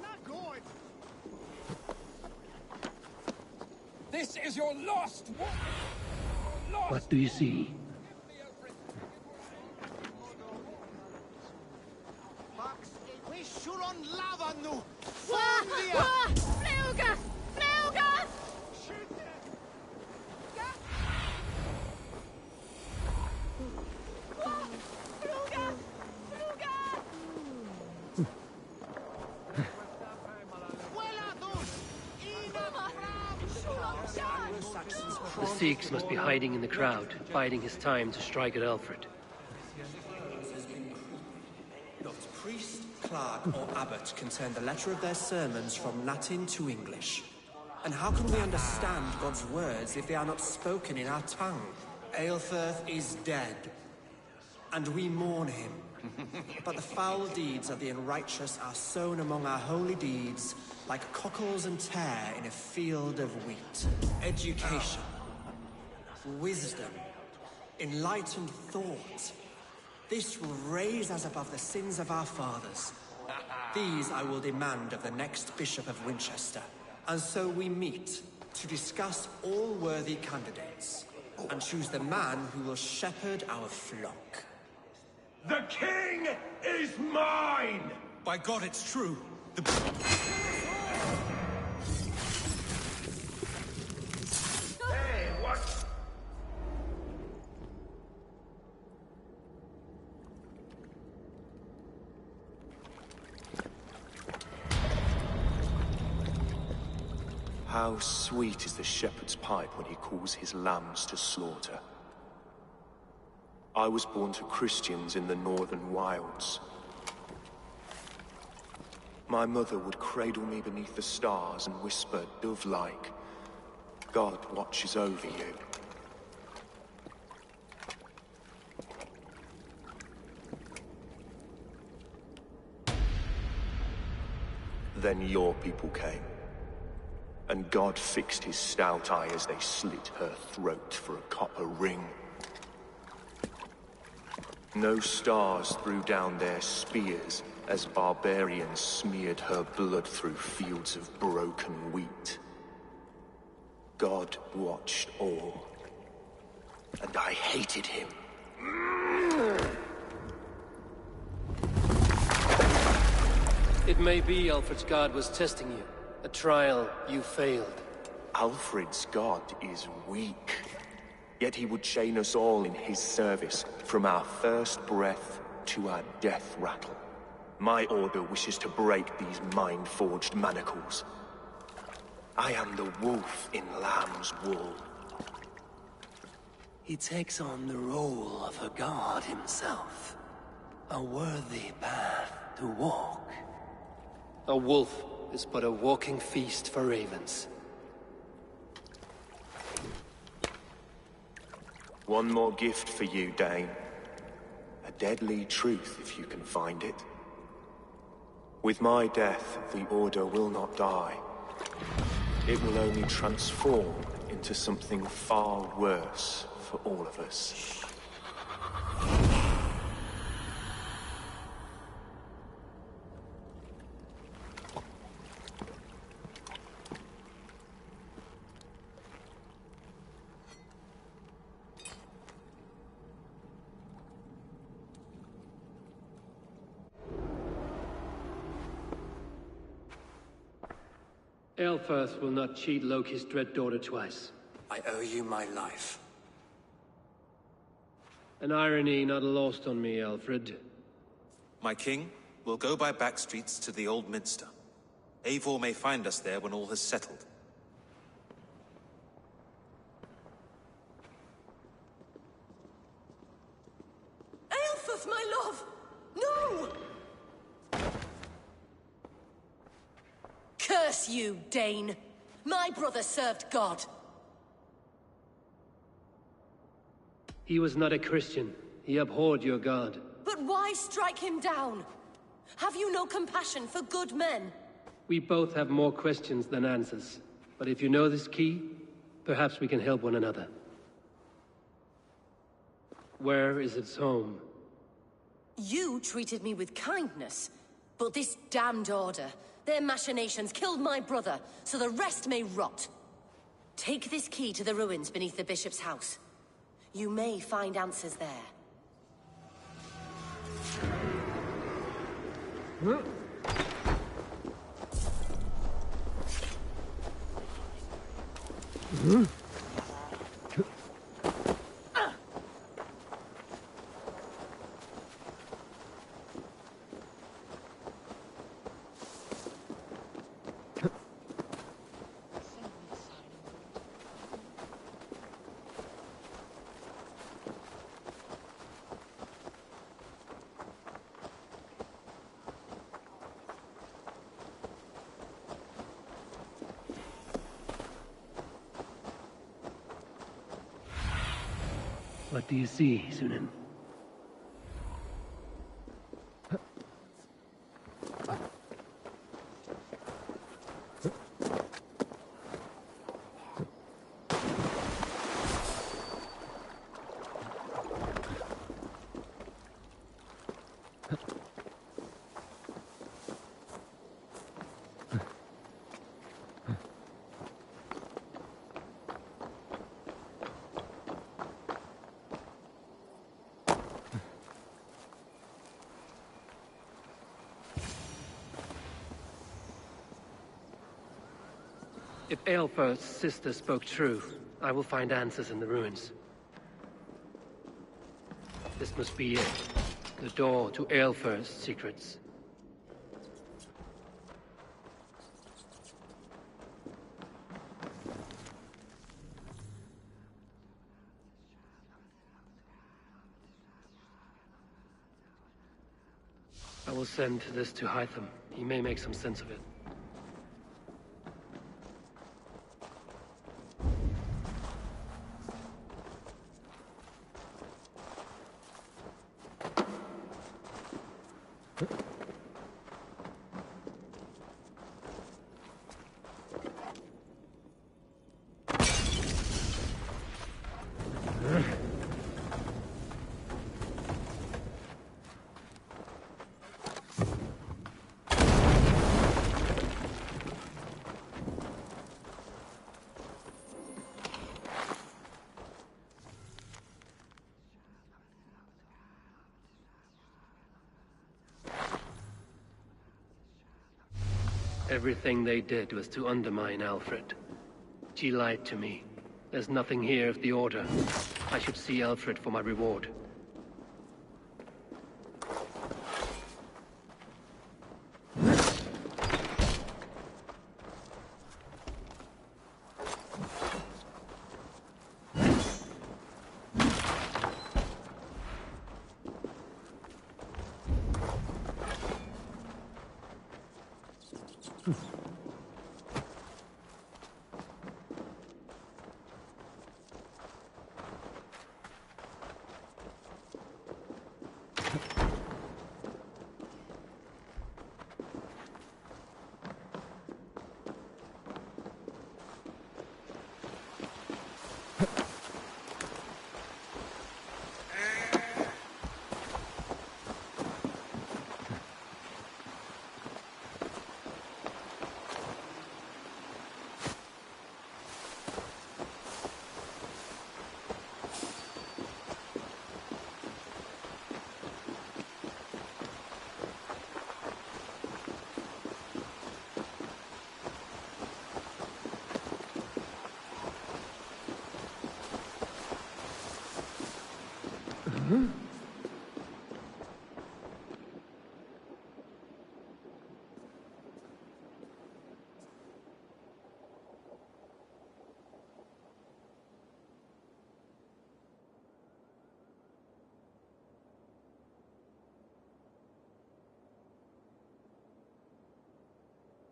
Not good. This is your last one. What do you see? We should on lava nu. Fluga! Fluga! The Sikhs must be hiding in the crowd, biding his time to strike at Alfred. Not priest, clerk, or abbot can turn the letter of their sermons from Latin to English. And how can we understand God's words if they are not spoken in our tongue? Aelfirth is dead, and we mourn him. But the foul deeds of the unrighteous are sown among our holy deeds like cockles and tare in a field of wheat. Education, wisdom, enlightened thought. This will raise us above the sins of our fathers. These I will demand of the next Bishop of Winchester. And so we meet to discuss all worthy candidates and choose the man who will shepherd our flock. The king is mine! By God, it's true. Hey, what? How sweet is the shepherd's pipe when he calls his lambs to slaughter. I was born to Christians in the northern wilds. My mother would cradle me beneath the stars and whisper, dove-like, God watches over you. Then your people came, and God fixed his stout eye as they slit her throat for a copper ring. No stars threw down their spears as barbarians smeared her blood through fields of broken wheat. God watched all, and I hated him. It may be Alfred's god was testing you. A trial you failed. Alfred's god is weak. Yet he would chain us all in his service, from our first breath to our death rattle. My order wishes to break these mind-forged manacles. I am the wolf in lamb's wool. He takes on the role of a god himself. A worthy path to walk. A wolf is but a walking feast for ravens. One more gift for you, Dane. A deadly truth, if you can find it. With my death, the Order will not die. It will only transform into something far worse for all of us. Aelfirth will not cheat Loki's dread daughter twice. I owe you my life. An irony not lost on me, Alfred. My king, we'll go by back streets to the Old Minster. Eivor may find us there when all has settled. Aelfirth, my love! No! Curse you, Dane! My brother served God. He was not a Christian. He abhorred your god. But why strike him down? Have you no compassion for good men? We both have more questions than answers. But if you know this key, perhaps we can help one another. Where is its home? You treated me with kindness, but this damned order, their machinations killed my brother, so the rest may rot. Take this key to the ruins beneath the bishop's house. You may find answers there. What do you see, Sunan? If Aelfir's sister spoke true, I will find answers in the ruins. This must be it. The door to Aelfir's secrets. I will send this to Hytham. He may make some sense of it. Everything they did was to undermine Alfred. She lied to me. There's nothing here of the Order. I should see Alfred for my reward.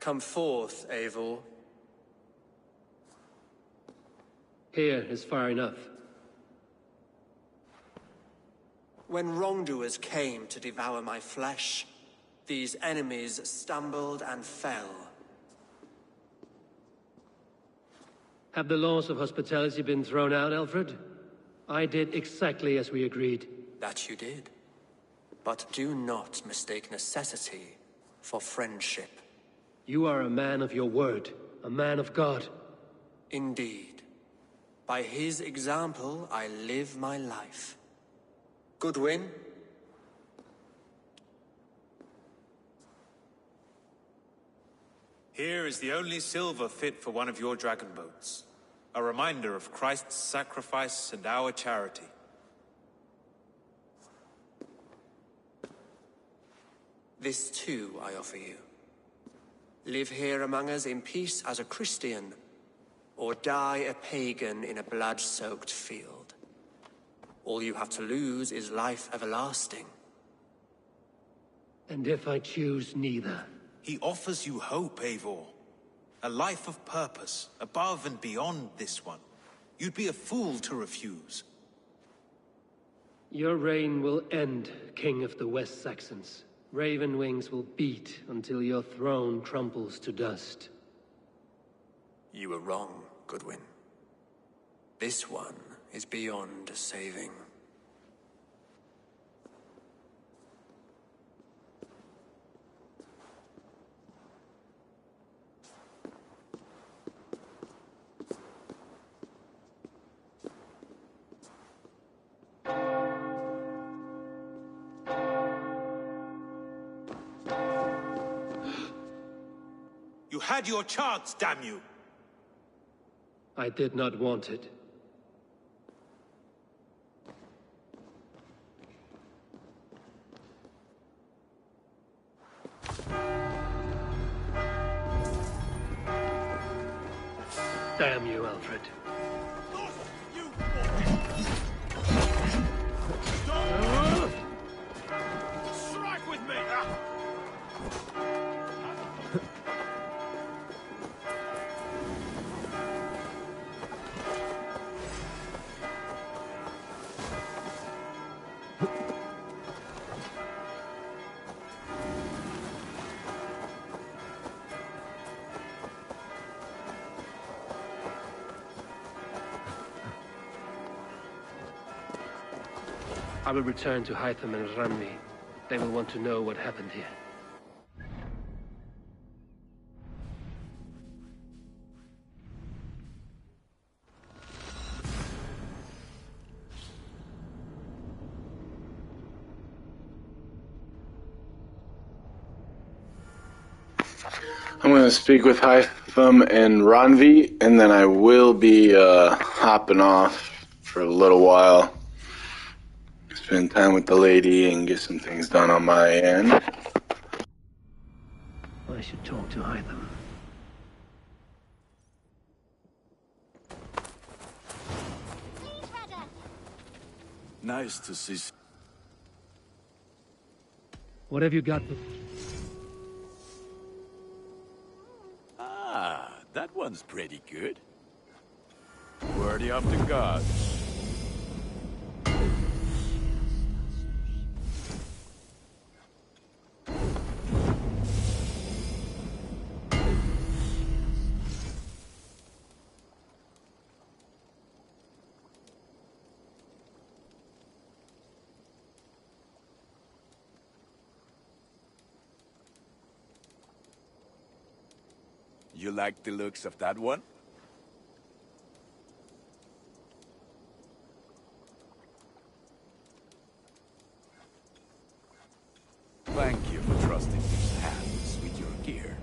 Come forth, Eivor. Here is far enough. When wrongdoers came to devour my flesh, these enemies stumbled and fell. Have the laws of hospitality been thrown out, Alfred? I did exactly as we agreed. That you did. But do not mistake necessity for friendship. You are a man of your word, a man of God. Indeed. By his example, I live my life. Goodwin? Here is the only silver fit for one of your dragon boats. A reminder of Christ's sacrifice and our charity. This too I offer you. Live here among us in peace as a Christian, or die a pagan in a blood-soaked field. All you have to lose is life everlasting. And if I choose neither? He offers you hope, Eivor. A life of purpose, above and beyond this one. You'd be a fool to refuse. Your reign will end, King of the West Saxons. Raven wings will beat until your throne crumples to dust. You were wrong, Goodwin. This one is beyond saving. You had your chance, damn you! I did not want it. Damn you, Alfred. Strike with me! I will return to Hytham and Ranvi. They will want to know what happened here. I'm going to speak with Hytham and Ranvi, and then I will be hopping off for a little while. Spend time with the lady and get some things done on my end. I should talk to Hytham. Nice to see. What have you got? Ah, that one's pretty good. Worthy of the gods. You like the looks of that one? Thank you for trusting these hands with your gear.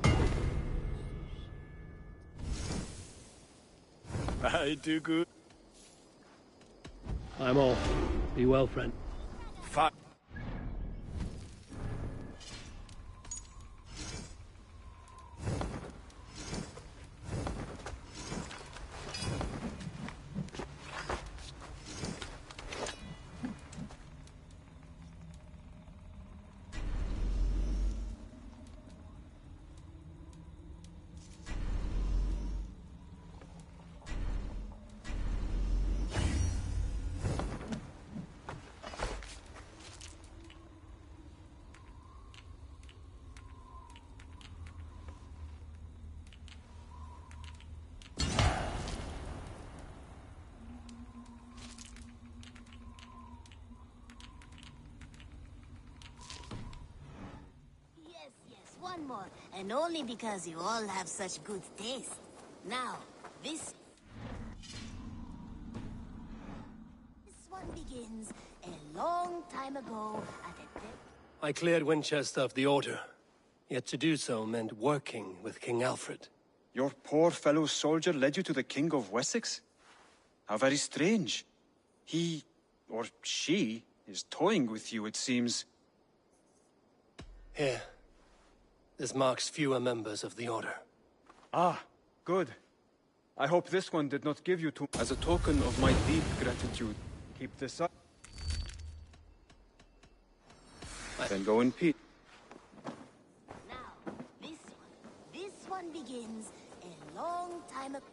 I do good. I'm off. Be well, friend. Fine. one more, and only because you all have such good taste. Now, this one begins a long time ago at a... I cleared Winchester of the Order. Yet to do so meant working with King Alfred. Your poor fellow soldier led you to the King of Wessex? How very strange. He, or she, is toying with you, it seems. Here. This marks fewer members of the Order. Ah, good. I hope this one did not give you to... As a token of my deep gratitude, keep this up. Then go in peace. Now, this one begins a long time ago.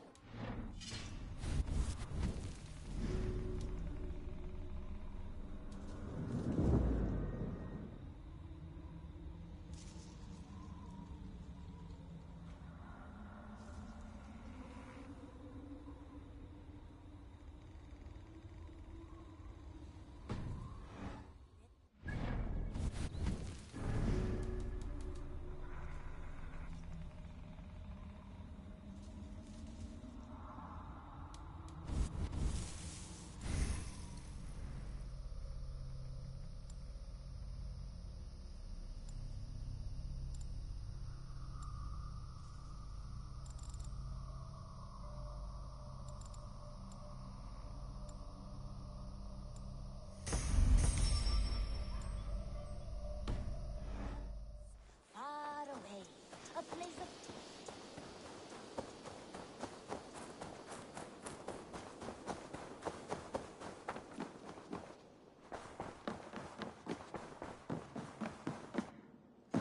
A place of...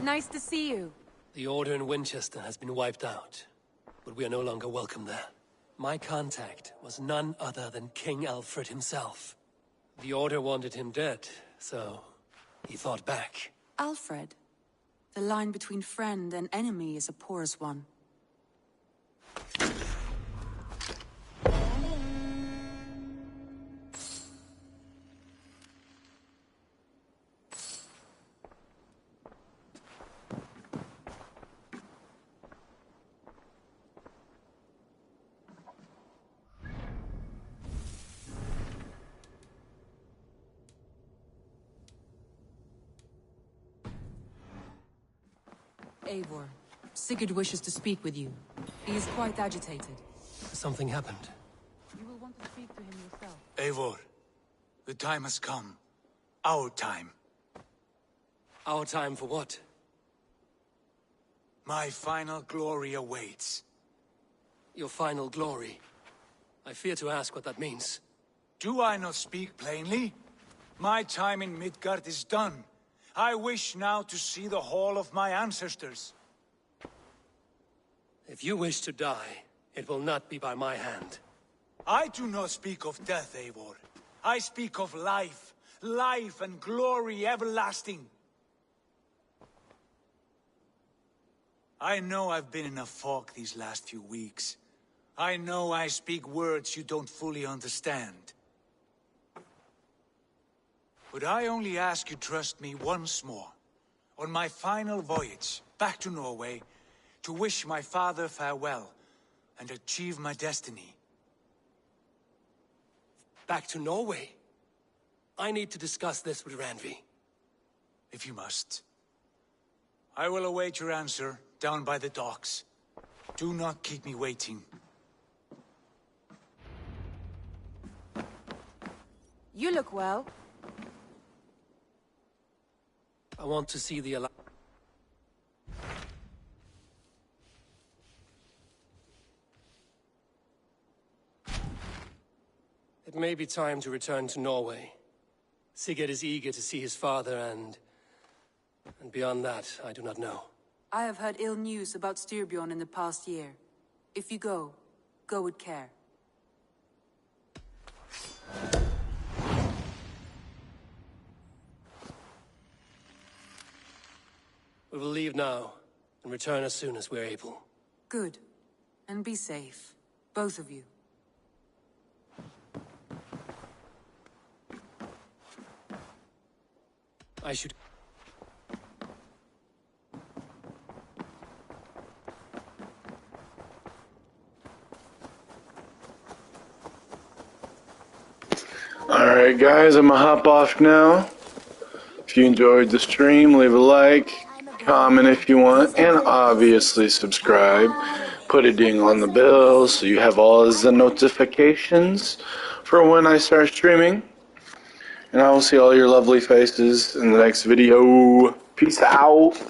Nice to see you. The Order in Winchester has been wiped out, but we are no longer welcome there. My contact was none other than King Alfred himself. The Order wanted him dead, so he fought back. Alfred? The line between friend and enemy is a porous one. Eivor, Sigurd wishes to speak with you. He is quite agitated. Something happened. You will want to speak to him yourself. Eivor, the time has come. Our time. Our time for what? My final glory awaits. Your final glory? I fear to ask what that means. Do I not speak plainly? My time in Midgard is done. I wish now to see the hall of my ancestors. If you wish to die, it will not be by my hand. I do not speak of death, Eivor. I speak of life. Life and glory everlasting. I know I've been in a fog these last few weeks. I know I speak words you don't fully understand. But I only ask you trust me once more, on my final voyage back to Norway, to wish my father farewell and achieve my destiny. Back to Norway? I need to discuss this with Randvi. If you must. I will await your answer down by the docks. Do not keep me waiting. You look well. I want to see the It may be time to return to Norway. Sigurd is eager to see his father and beyond that, I do not know. I have heard ill news about Styrbjorn in the past year. If you go with care. We will leave now, and return as soon as we're able. Good. And be safe. Both of you. I should... Alright guys, I'm gonna hop off now. If you enjoyed the stream, leave a like, comment if you want, and obviously subscribe. Put a ding on the bell so you have all the notifications for when I start streaming. And I will see all your lovely faces in the next video. Peace out.